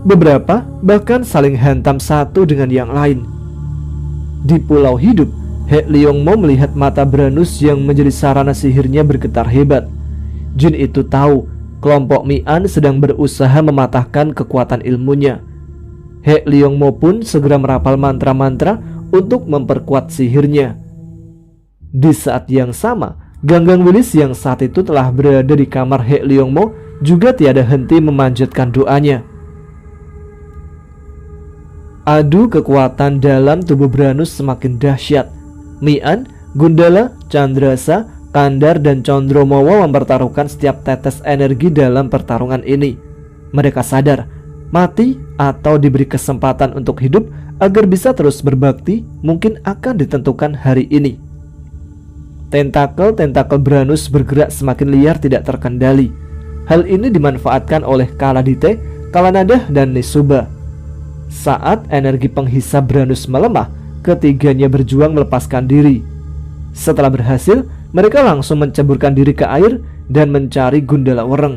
Beberapa bahkan saling hantam satu dengan yang lain. Di Pulau Hidup, He Leongmo melihat mata Branus yang menjadi sarana sihirnya bergetar hebat. Jin itu tahu kelompok Mi'an sedang berusaha mematahkan kekuatan ilmunya. He Leongmo pun segera merapal mantra-mantra untuk memperkuat sihirnya. Di saat yang sama, Ganggang Wilis yang saat itu telah berada di kamar He Leongmo juga tiada henti memanjatkan doanya. Adu kekuatan dalam tubuh Branus semakin dahsyat. Mi'an, Gundala, Candrasa, Kandar, dan Condromowo mempertaruhkan setiap tetes energi dalam pertarungan ini. Mereka sadar, mati atau diberi kesempatan untuk hidup agar bisa terus berbakti mungkin akan ditentukan hari ini. Tentakel-tentakel Branus bergerak semakin liar tidak terkendali. Hal ini dimanfaatkan oleh Kaladite, Kalanadah, dan Nisuba. Saat energi penghisap Branus melemah, ketiganya berjuang melepaskan diri. Setelah berhasil, mereka langsung menceburkan diri ke air dan mencari Gundala Wereng.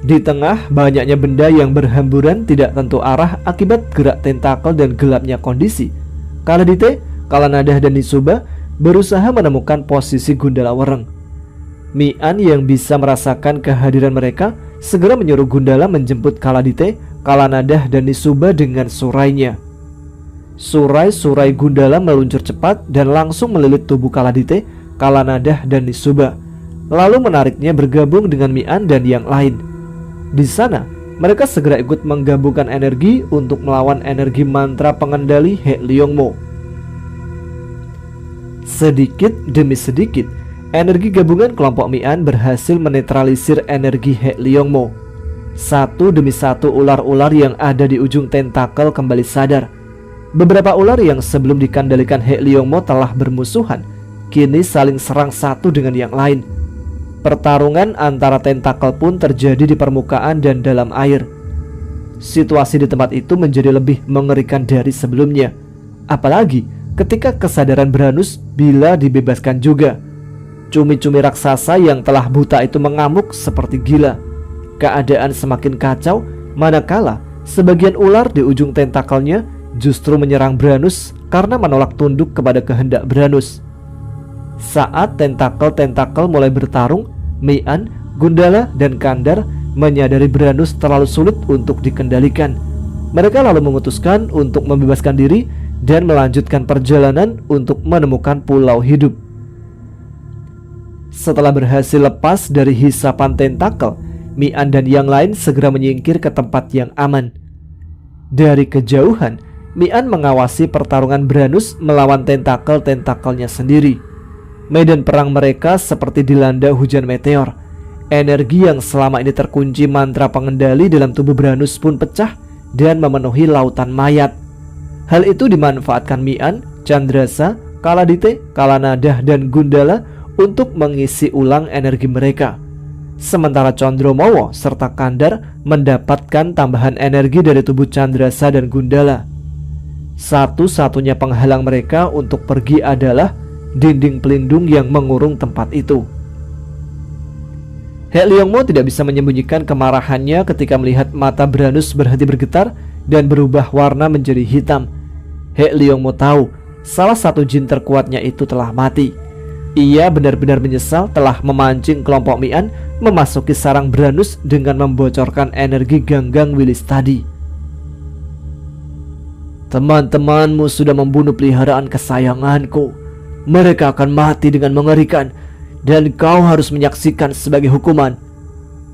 Di tengah banyaknya benda yang berhamburan tidak tentu arah akibat gerak tentakel dan gelapnya kondisi, Kaladite, Kalanadah, dan Nisuba berusaha menemukan posisi Gundala Wereng. Mi'an yang bisa merasakan kehadiran mereka segera menyuruh Gundala menjemput Kaladite, Kalanadah, dan Nisuba dengan surainya. Surai-surai Gundala meluncur cepat dan langsung melilit tubuh Kaladite, Kalanadah, dan Nisuba, lalu menariknya bergabung dengan Mi'an dan yang lain. Di sana, mereka segera ikut menggabungkan energi untuk melawan energi mantra pengendali He Leongmo. Sedikit demi sedikit, energi gabungan kelompok Mi'an berhasil menetralisir energi He Leongmo. Satu demi satu ular-ular yang ada di ujung tentakel kembali sadar. Beberapa ular yang sebelum dikendalikan He Leongmo telah bermusuhan, kini saling serang satu dengan yang lain. Pertarungan antara tentakel pun terjadi di permukaan dan dalam air. Situasi di tempat itu menjadi lebih mengerikan dari sebelumnya, apalagi ketika kesadaran Branus bila dibebaskan juga. Cumi-cumi raksasa yang telah buta itu mengamuk seperti gila. Keadaan semakin kacau manakala sebagian ular di ujung tentakelnya justru menyerang Branus karena menolak tunduk kepada kehendak Branus. Saat tentakel-tentakel mulai bertarung, Mi'an, Gundala, dan Kandar menyadari Branus terlalu sulit untuk dikendalikan. Mereka lalu memutuskan untuk membebaskan diri dan melanjutkan perjalanan untuk menemukan Pulau Hidup. Setelah berhasil lepas dari hisapan tentakel, Mi'an dan yang lain segera menyingkir ke tempat yang aman. Dari kejauhan, Mi'an mengawasi pertarungan Branus melawan tentakel-tentakelnya sendiri. Medan perang mereka seperti dilanda hujan meteor. Energi yang selama ini terkunci mantra pengendali dalam tubuh Branus pun pecah dan memenuhi lautan mayat. Hal itu dimanfaatkan Mi'an, Candrasa, Kaladite, Kalanadah, dan Gundala untuk mengisi ulang energi mereka. Sementara Condromowo serta Kandar mendapatkan tambahan energi dari tubuh Candrasa dan Gundala. Satu-satunya penghalang mereka untuk pergi adalah dinding pelindung yang mengurung tempat itu. He Leongmo tidak bisa menyembunyikan kemarahannya ketika melihat mata Branus berhenti bergetar dan berubah warna menjadi hitam. He Leongmo tahu salah satu jin terkuatnya itu telah mati. Ia benar-benar menyesal telah memancing kelompok Mi'an memasuki sarang Branus dengan membocorkan energi Ganggang Wilis tadi. Teman-temanmu sudah membunuh peliharaan kesayanganku. Mereka akan mati dengan mengerikan dan kau harus menyaksikan sebagai hukuman,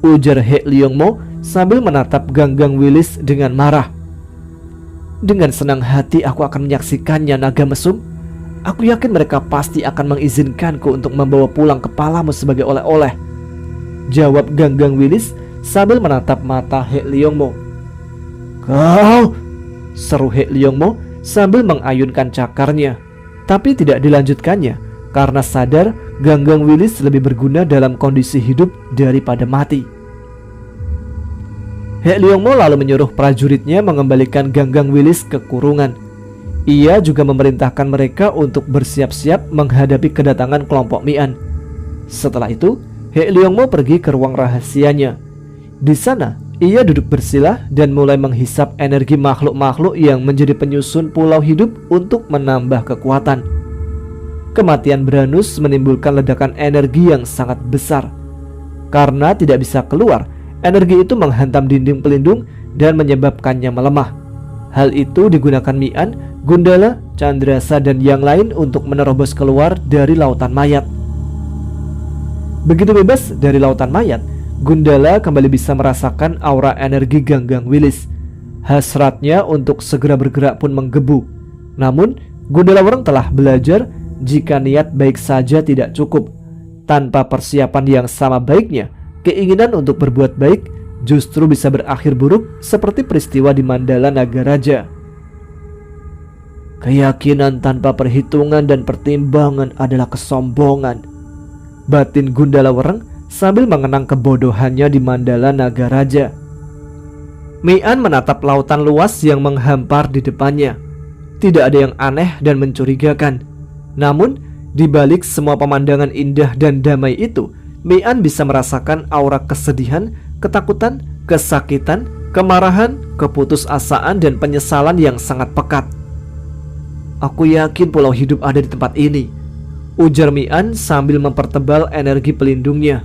ujar He Leongmo sambil menatap Ganggang Wilis dengan marah. Dengan senang hati aku akan menyaksikannya, naga mesum. Aku yakin mereka pasti akan mengizinkanku untuk membawa pulang kepalamu sebagai oleh-oleh, jawab Ganggang Wilis sambil menatap mata He Leongmo. Kau! Seru He Leongmo sambil mengayunkan cakarnya. Tapi tidak dilanjutkannya karena sadar Ganggang Wilis lebih berguna dalam kondisi hidup daripada mati. He Leongmo lalu menyuruh prajuritnya mengembalikan Ganggang Wilis ke kurungan. Ia juga memerintahkan mereka untuk bersiap-siap menghadapi kedatangan kelompok Mi'an. Setelah itu, He Leongmo pergi ke ruang rahasianya. Di sana, ia duduk bersila dan mulai menghisap energi makhluk-makhluk yang menjadi penyusun pulau hidup untuk menambah kekuatan. Kematian Branus menimbulkan ledakan energi yang sangat besar. Karena tidak bisa keluar, energi itu menghantam dinding pelindung dan menyebabkannya melemah. Hal itu digunakan Mi'an, Gundala, Candrasa dan yang lain untuk menerobos keluar dari lautan mayat. Begitu bebas dari lautan mayat, Gundala kembali bisa merasakan aura energi Ganggang Wilis. Hasratnya untuk segera bergerak pun menggebu. Namun, Gundala Wereng telah belajar jika niat baik saja tidak cukup. Tanpa persiapan yang sama baiknya, keinginan untuk berbuat baik justru bisa berakhir buruk seperti peristiwa di Mandala Nagaraja. Keyakinan tanpa perhitungan dan pertimbangan adalah kesombongan, batin Gundala Wereng sambil mengenang kebodohannya di Mandala Nagaraja. Mi'an menatap lautan luas yang menghampar di depannya. Tidak ada yang aneh dan mencurigakan. Namun, di balik semua pemandangan indah dan damai itu, Mi'an bisa merasakan aura kesedihan, ketakutan, kesakitan, kemarahan, keputusasaan dan penyesalan yang sangat pekat. Aku yakin pulau hidup ada di tempat ini, ujar Mi'an sambil mempertebal energi pelindungnya.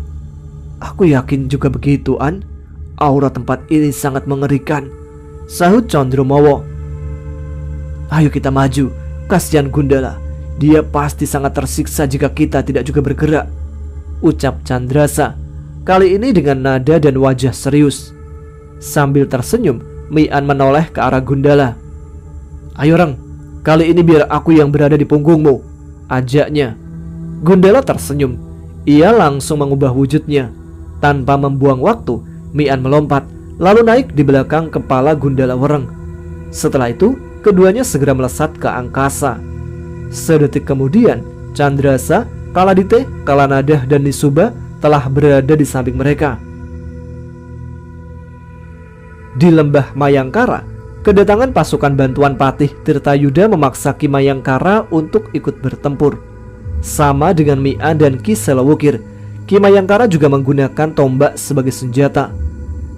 Aku yakin juga begitu, An. Aura tempat ini sangat mengerikan, sahut Condromowo. Ayo kita maju, kasihan Gundala. Dia pasti sangat tersiksa jika kita tidak juga bergerak, ucap Candrasa, kali ini dengan nada dan wajah serius. Sambil tersenyum, Mi'an menoleh ke arah Gundala. Ayo Reng, kali ini biar aku yang berada di punggungmu, ajaknya. Gundala tersenyum. Ia langsung mengubah wujudnya. Tanpa membuang waktu, Mi'an melompat lalu naik di belakang kepala Gundala Wereng. Setelah itu, keduanya segera melesat ke angkasa. Sedetik kemudian, Candrasa, Kaladite, Kalanadah dan Nisuba telah berada di samping mereka. Di lembah Mayangkara, kedatangan pasukan bantuan Patih Tirtayuda memaksa Ki Mayangkara untuk ikut bertempur. Sama dengan Mi'an dan Ki Selewukir, Ki Mayangkara juga menggunakan tombak sebagai senjata.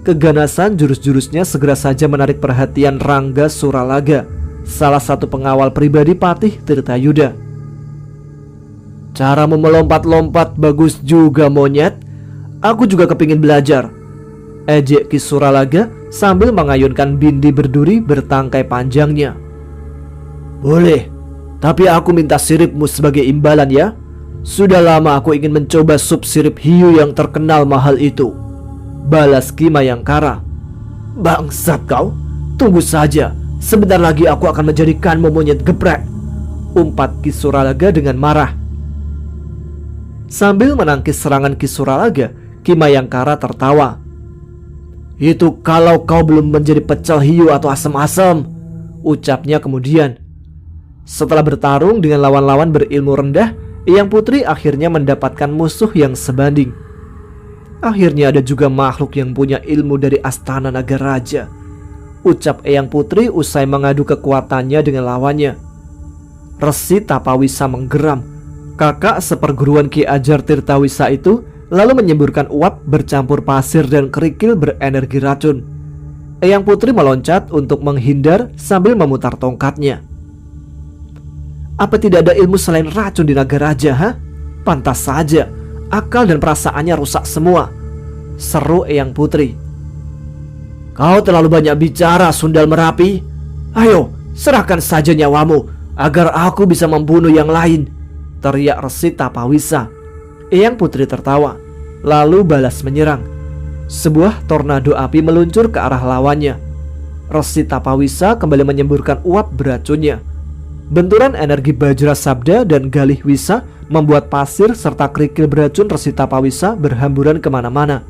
Keganasan jurus-jurusnya segera saja menarik perhatian Rangga Suralaga, salah satu pengawal pribadi Patih Tirtayuda. Caramu melompat-lompat bagus juga, monyet. Aku juga kepingin belajar, ejek Ki Suralaga sambil mengayunkan bindi berduri bertangkai panjangnya. Boleh, tapi aku minta siripmu sebagai imbalan ya. Sudah lama aku ingin mencoba sup sirip hiu yang terkenal mahal itu, balas Ki Mayangkara. Bangsat kau, tunggu saja, sebentar lagi aku akan menjadikanmu monyet geprek, umpat Ki Suralaga dengan marah. Sambil menangkis serangan Ki Suralaga, Ki Mayangkara tertawa. Itu kalau kau belum menjadi pecel hiu atau asam-asam, ucapnya kemudian. Setelah bertarung dengan lawan-lawan berilmu rendah, Eyang Putri akhirnya mendapatkan musuh yang sebanding. Akhirnya ada juga makhluk yang punya ilmu dari Astana Nagaraja, ucap Eyang Putri usai mengadu kekuatannya dengan lawannya. Resi Tapawisa menggeram. Kakak seperguruan Ki Ajar Tirtawisa itu lalu menyemburkan uap bercampur pasir dan kerikil berenergi racun. Eyang Putri meloncat untuk menghindar sambil memutar tongkatnya. Apa tidak ada ilmu selain racun di Nagaraja, ha? Pantas saja, akal dan perasaannya rusak semua, seru Eyang Putri. Kau terlalu banyak bicara, Sundal Merapi. Ayo, serahkan saja nyawamu agar aku bisa membunuh yang lain, teriak Resi Tapawisa. Eyang Putri tertawa, lalu balas menyerang. Sebuah tornado api meluncur ke arah lawannya. Resi Tapawisa kembali menyemburkan uap beracunnya. Benturan energi Bajra Sabda dan Galih Wisa membuat pasir serta kerikil beracun Resi Tapawisa berhamburan kemana-mana.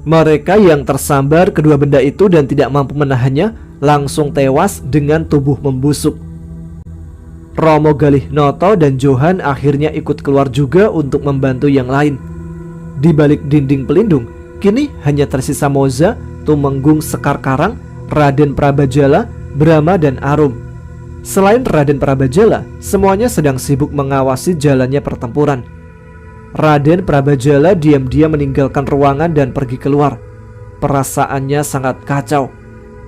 Mereka yang tersambar kedua benda itu dan tidak mampu menahannya langsung tewas dengan tubuh membusuk. Romo Galih Noto dan Johan akhirnya ikut keluar juga untuk membantu yang lain. Di balik dinding pelindung, kini hanya tersisa Moza, Tumenggung Sekar Karang, Raden Prabajala, Brahma dan Arum. Selain Raden Prabajala, semuanya sedang sibuk mengawasi jalannya pertempuran. Raden Prabajala diam-diam meninggalkan ruangan dan pergi keluar. Perasaannya sangat kacau.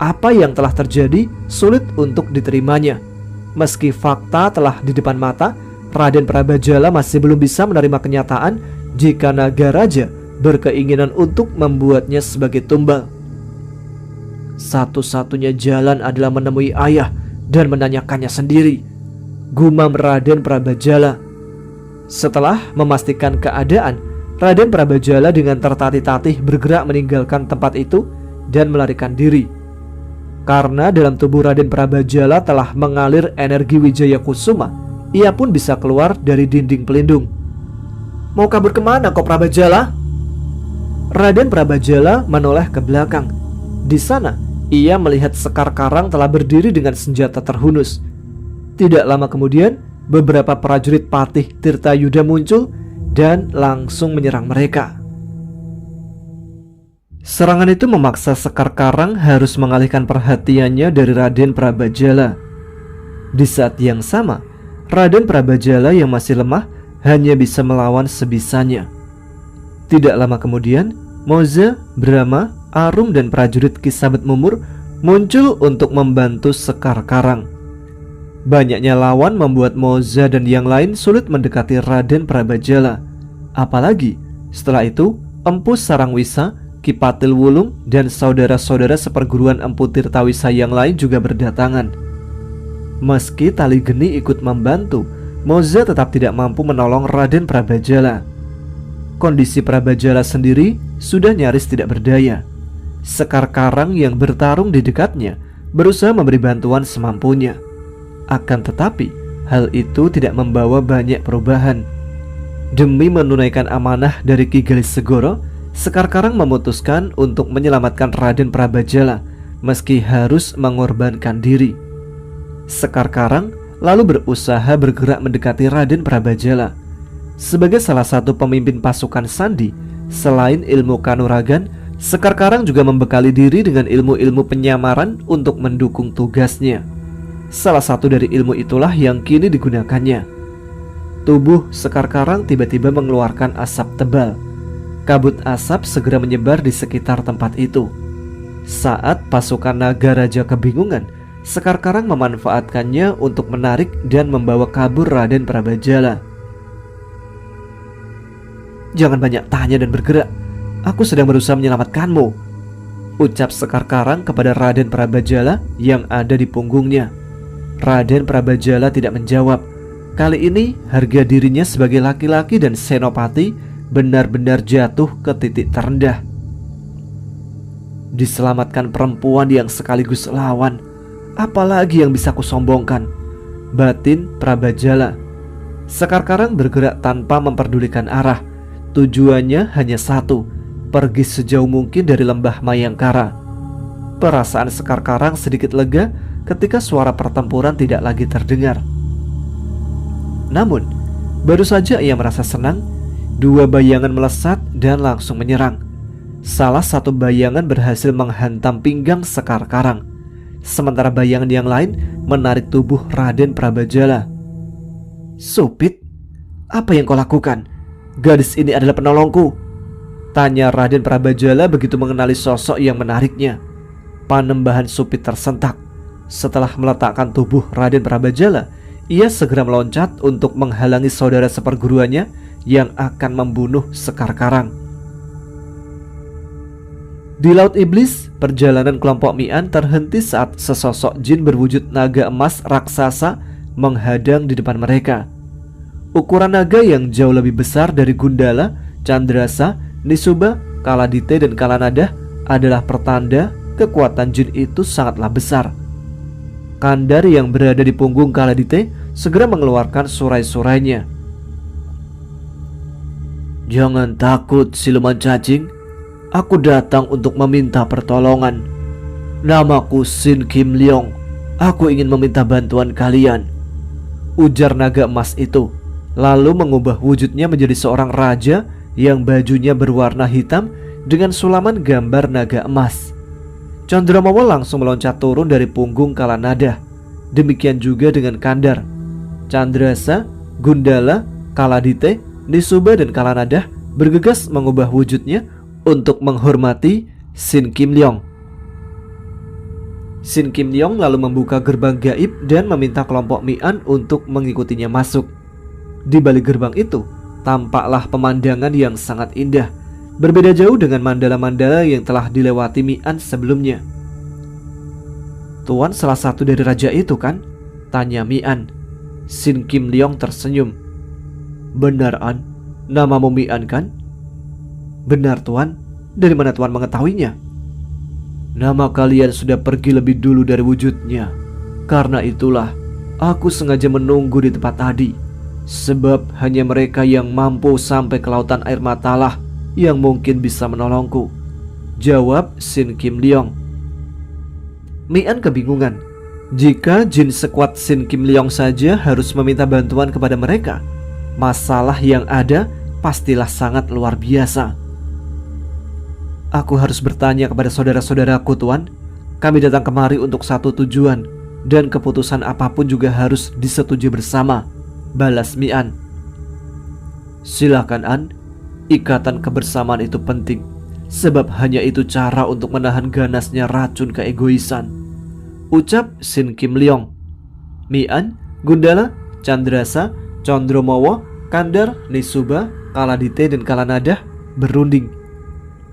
Apa yang telah terjadi sulit untuk diterimanya. Meski fakta telah di depan mata, Raden Prabajala masih belum bisa menerima kenyataan jika Naga Raja berkeinginan untuk membuatnya sebagai tumbal. Satu-satunya jalan adalah menemui ayah dan menanyakannya sendiri, gumam Raden Prabajala. Setelah memastikan keadaan, Raden Prabajala dengan tertatih-tatih bergerak meninggalkan tempat itu dan melarikan diri. Karena dalam tubuh Raden Prabajala telah mengalir energi Wijaya Kusuma, ia pun bisa keluar dari dinding pelindung. "Mau kabur kemana kau Prabajala?" Raden Prabajala menoleh ke belakang. Di sana, ia melihat Sekar Karang telah berdiri dengan senjata terhunus. Tidak lama kemudian, beberapa prajurit Patih Tirtayuda muncul dan langsung menyerang mereka. Serangan itu memaksa Sekar Karang harus mengalihkan perhatiannya dari Raden Prabajala. Di saat yang sama, Raden Prabajala yang masih lemah hanya bisa melawan sebisanya. Tidak lama kemudian, Moza, Brahma, Arum dan prajurit Kisabet Mumur muncul untuk membantu Sekar Karang. Banyaknya lawan membuat Moza dan yang lain sulit mendekati Raden Prabajala. Apalagi setelah itu Empu Sarangwisa, Kipatil Wulung dan saudara-saudara seperguruan Empu Tirtawisa yang lain juga berdatangan. Meski Tali Geni ikut membantu, Moza tetap tidak mampu menolong Raden Prabajala. Kondisi Prabajala sendiri sudah nyaris tidak berdaya. Sekar Karang yang bertarung di dekatnya berusaha memberi bantuan semampunya. Akan tetapi, hal itu tidak membawa banyak perubahan. Demi menunaikan amanah dari Ki Galis Segoro, Sekar Karang memutuskan untuk menyelamatkan Raden Prabajala meski harus mengorbankan diri. Sekar Karang lalu berusaha bergerak mendekati Raden Prabajala. Sebagai salah satu pemimpin pasukan Sandi, selain ilmu kanuragan, Sekar Karang juga membekali diri dengan ilmu-ilmu penyamaran untuk mendukung tugasnya. Salah satu dari ilmu itulah yang kini digunakannya. Tubuh Sekar Karang tiba-tiba mengeluarkan asap tebal. Kabut asap segera menyebar di sekitar tempat itu. Saat pasukan Naga Raja kebingungan, Sekar Karang memanfaatkannya untuk menarik dan membawa kabur Raden Prabajala. "Jangan banyak tanya dan bergerak. Aku sedang berusaha menyelamatkanmu," ucap Sekar Karang kepada Raden Prabajala yang ada di punggungnya. Raden Prabajala tidak menjawab. Kali ini harga dirinya sebagai laki-laki dan senopati benar-benar jatuh ke titik terendah. Diselamatkan perempuan yang sekaligus lawan, apalagi yang bisa kusombongkan, batin Prabajala. Sekar Karang bergerak tanpa memperdulikan arah. Tujuannya hanya satu, pergi sejauh mungkin dari lembah Mayangkara. Perasaan Sekar Karang sedikit lega ketika suara pertempuran tidak lagi terdengar. Namun, baru saja ia merasa senang, dua bayangan melesat dan langsung menyerang. Salah satu bayangan berhasil menghantam pinggang Sekar Karang, sementara bayangan yang lain menarik tubuh Raden Prabajala. "Supit, apa yang kau lakukan? Gadis ini adalah penolongku," tanya Raden Prabajala begitu mengenali sosok yang menariknya. Panembahan Supit tersentak. Setelah meletakkan tubuh Raden Prabajala, ia segera meloncat untuk menghalangi saudara seperguruannya yang akan membunuh Sekar Karang. Di Laut Iblis, perjalanan kelompok Mi'an terhenti saat sesosok jin berwujud naga emas raksasa menghadang di depan mereka. Ukuran naga yang jauh lebih besar dari Gundala, Candrasa, Nisuba, Kaladite dan Kalanadah adalah pertanda kekuatan jin itu sangatlah besar. Kandar yang berada di punggung Kaladite segera mengeluarkan surai-surainya. "Jangan takut, siluman cacing. Aku datang untuk meminta pertolongan. Namaku Sin Kim Leong. Aku ingin meminta bantuan kalian, ujar naga emas itu, lalu mengubah wujudnya menjadi seorang raja yang bajunya berwarna hitam dengan sulaman gambar naga emas. Candramawa langsung meloncat turun dari punggung Kalanada. Demikian juga dengan Kandar, Candrasa, Gundala, Kaladite, Nisuba dan Kalanada bergegas mengubah wujudnya untuk menghormati Sin Kim Leong. Sin Kim Leong lalu membuka gerbang gaib dan meminta kelompok Mi'an untuk mengikutinya masuk. Di balik gerbang itu, tampaklah pemandangan yang sangat indah, berbeda jauh dengan mandala-mandala yang telah dilewati Mi'an sebelumnya. "Tuan salah satu dari raja itu kan?" tanya Mi'an. Sin Kim Leong tersenyum. "Benar, An. Namamu Mi'an kan?" "Benar, Tuan. Dari mana Tuan mengetahuinya?" "Nama kalian sudah pergi lebih dulu dari wujudnya. Karena itulah aku sengaja menunggu di tempat tadi. Sebab hanya mereka yang mampu sampai ke lautan air matalah yang mungkin bisa menolongku," jawab Sin Kim Leong. Mi'an kebingungan. Jika jin sekuat Sin Kim Leong saja harus meminta bantuan kepada mereka, masalah yang ada pastilah sangat luar biasa. "Aku harus bertanya kepada saudara-saudaraku, Tuan. Kami datang kemari untuk satu tujuan, dan keputusan apapun juga harus disetujui bersama," balas Mi'an. "Silakan, An. Ikatan kebersamaan itu penting, sebab hanya itu cara untuk menahan ganasnya racun keegoisan," ucap Sin Kim Leong. Mi'an, Gundala, Candrasa, Candramawa, Kandar, Nisuba, Kaladite dan Kalanada berunding.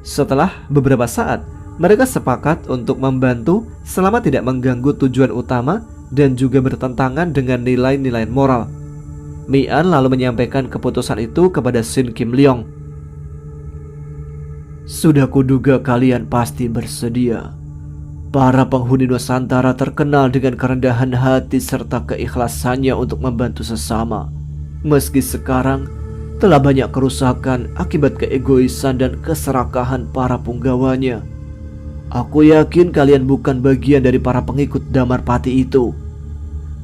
Setelah beberapa saat, mereka sepakat untuk membantu selama tidak mengganggu tujuan utama dan juga bertentangan dengan nilai-nilai moral. Mi'an lalu menyampaikan keputusan itu kepada Sin Kim Leong. "Sudah kuduga kalian pasti bersedia. Para penghuni Nusantara terkenal dengan kerendahan hati serta keikhlasannya untuk membantu sesama. Meski sekarang telah banyak kerusakan akibat keegoisan dan keserakahan para punggawanya. Aku yakin kalian bukan bagian dari para pengikut Damarpati itu,"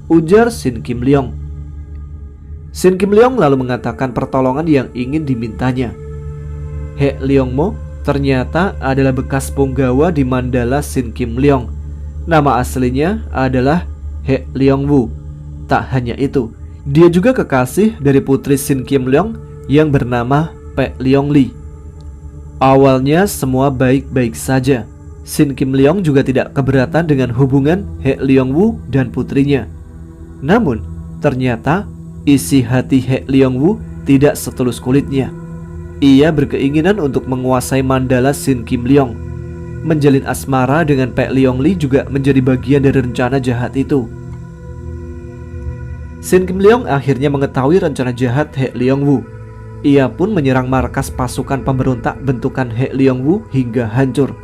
ujar Sin Kim Leong. Sin Kim Leong lalu mengatakan pertolongan yang ingin dimintanya. He Leong Mo ternyata adalah bekas punggawa di Mandala Sin Kim Leong. Nama aslinya adalah He Leong Wu. Tak hanya itu, dia juga kekasih dari putri Sin Kim Leong yang bernama Pe Leong Li. Awalnya semua baik-baik saja. Sin Kim Leong juga tidak keberatan dengan hubungan He Leong Wu dan putrinya. Namun ternyata isi hati He Leong Wu tidak setulus kulitnya. Ia berkeinginan untuk menguasai Mandala Sin Kim Leong. Menjalin asmara dengan Pe Leong Li juga menjadi bagian dari rencana jahat itu. Sin Kim Leong akhirnya mengetahui rencana jahat He Leong Wu. Ia pun menyerang markas pasukan pemberontak bentukan He Leong Wu hingga hancur.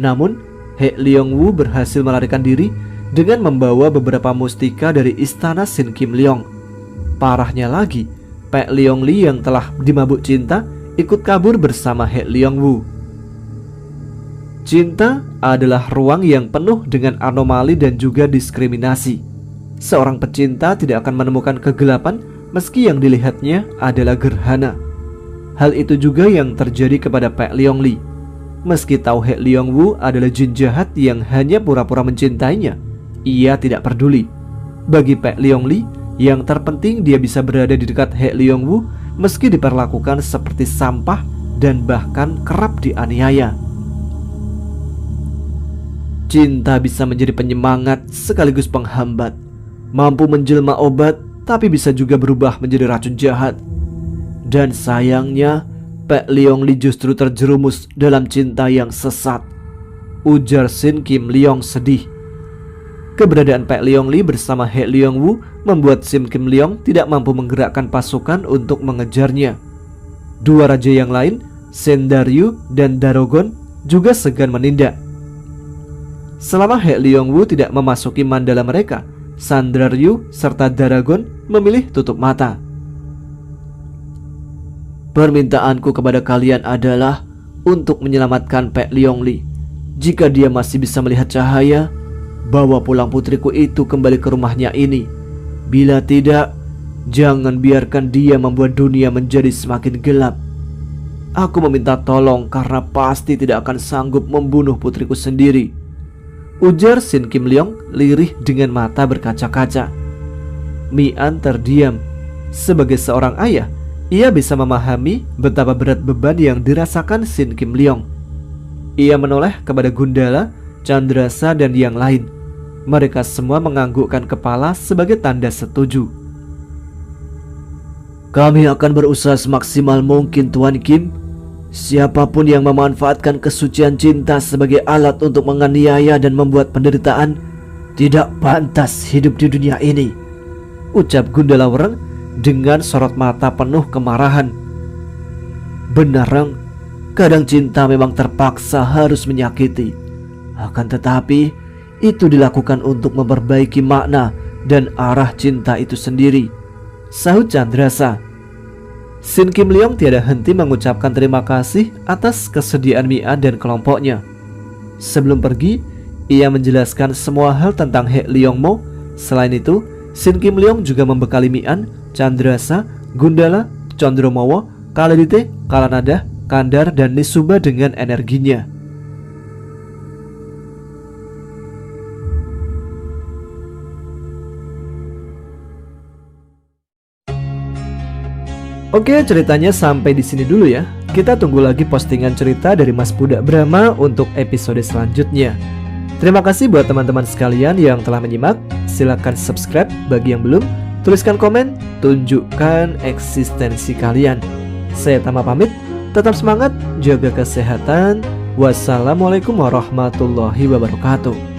Namun He Leong Wu berhasil melarikan diri dengan membawa beberapa mustika dari istana Sin Kim Leong. Parahnya lagi, Pe Leong Li yang telah dimabuk cinta ikut kabur bersama He Leong Wu. Cinta adalah ruang yang penuh dengan anomali dan juga diskriminasi. Seorang pecinta tidak akan menemukan kegelapan meski yang dilihatnya adalah gerhana. Hal itu juga yang terjadi kepada Pe Leong Li. Meski tahu He Leong Wu adalah jin jahat yang hanya pura-pura mencintainya, ia tidak peduli. Bagi Pe Leong Li, yang terpenting dia bisa berada di dekat He Leong Wu meski diperlakukan seperti sampah dan bahkan kerap dianiaya. Cinta bisa menjadi penyemangat sekaligus penghambat, mampu menjelma obat tapi bisa juga berubah menjadi racun jahat. Dan sayangnya Pe Leong Li justru terjerumus dalam cinta yang sesat, ujar Sin Kim Leong sedih. Keberadaan Pe Leong Li bersama He Leong Wu membuat Sin Kim Leong tidak mampu menggerakkan pasukan untuk mengejarnya. Dua raja yang lain, Sendaryu dan Darogon, juga segan menindak. Selama He Leong Wu tidak memasuki mandala mereka, Sandraryu serta Daragon memilih tutup mata. Permintaanku kepada kalian adalah untuk menyelamatkan Pek Liongli. Jika dia masih bisa melihat cahaya, bawa pulang putriku itu kembali ke rumahnya ini. Bila tidak, jangan biarkan dia membuat dunia menjadi semakin gelap. Aku meminta tolong karena pasti tidak akan sanggup membunuh putriku sendiri, ujar Sin Kim Leong lirih dengan mata berkaca-kaca. Mi-an terdiam. Sebagai seorang ayah, ia bisa memahami betapa berat beban yang dirasakan Sin Kim Leong. Ia menoleh kepada Gundala, Chandrasa, dan yang lain. Mereka semua menganggukkan kepala sebagai tanda setuju. Kami akan berusaha semaksimal mungkin, Tuan Kim. Siapapun yang memanfaatkan kesucian cinta sebagai alat untuk menganiaya dan membuat penderitaan tidak pantas hidup di dunia ini, ucap Gundala Wereng dengan sorot mata penuh kemarahan. Benar, Reng, kadang cinta memang terpaksa harus menyakiti. Akan tetapi itu dilakukan untuk memperbaiki makna dan arah cinta itu sendiri, sahut Chandrasa. Sin Kim Leong tiada henti mengucapkan terima kasih atas kesediaan Mi-an dan kelompoknya. Sebelum pergi, ia menjelaskan semua hal tentang Hek Leong Mo. Selain itu, Sin Kim Leong juga membekali Mi-an, Chandrasa, Gundala, Condromowo, Kaledite, Kalanadah, Kandar, dan Nisuba dengan energinya. Oke, ceritanya sampai di sini dulu ya. Kita tunggu lagi postingan cerita dari Mas Pudak Brahma untuk episode selanjutnya. Terima kasih buat teman-teman sekalian yang telah menyimak. Silahkan subscribe bagi yang belum. Tuliskan komen, tunjukkan eksistensi kalian. Saya Tama pamit, tetap semangat, jaga kesehatan. Wassalamualaikum warahmatullahi wabarakatuh.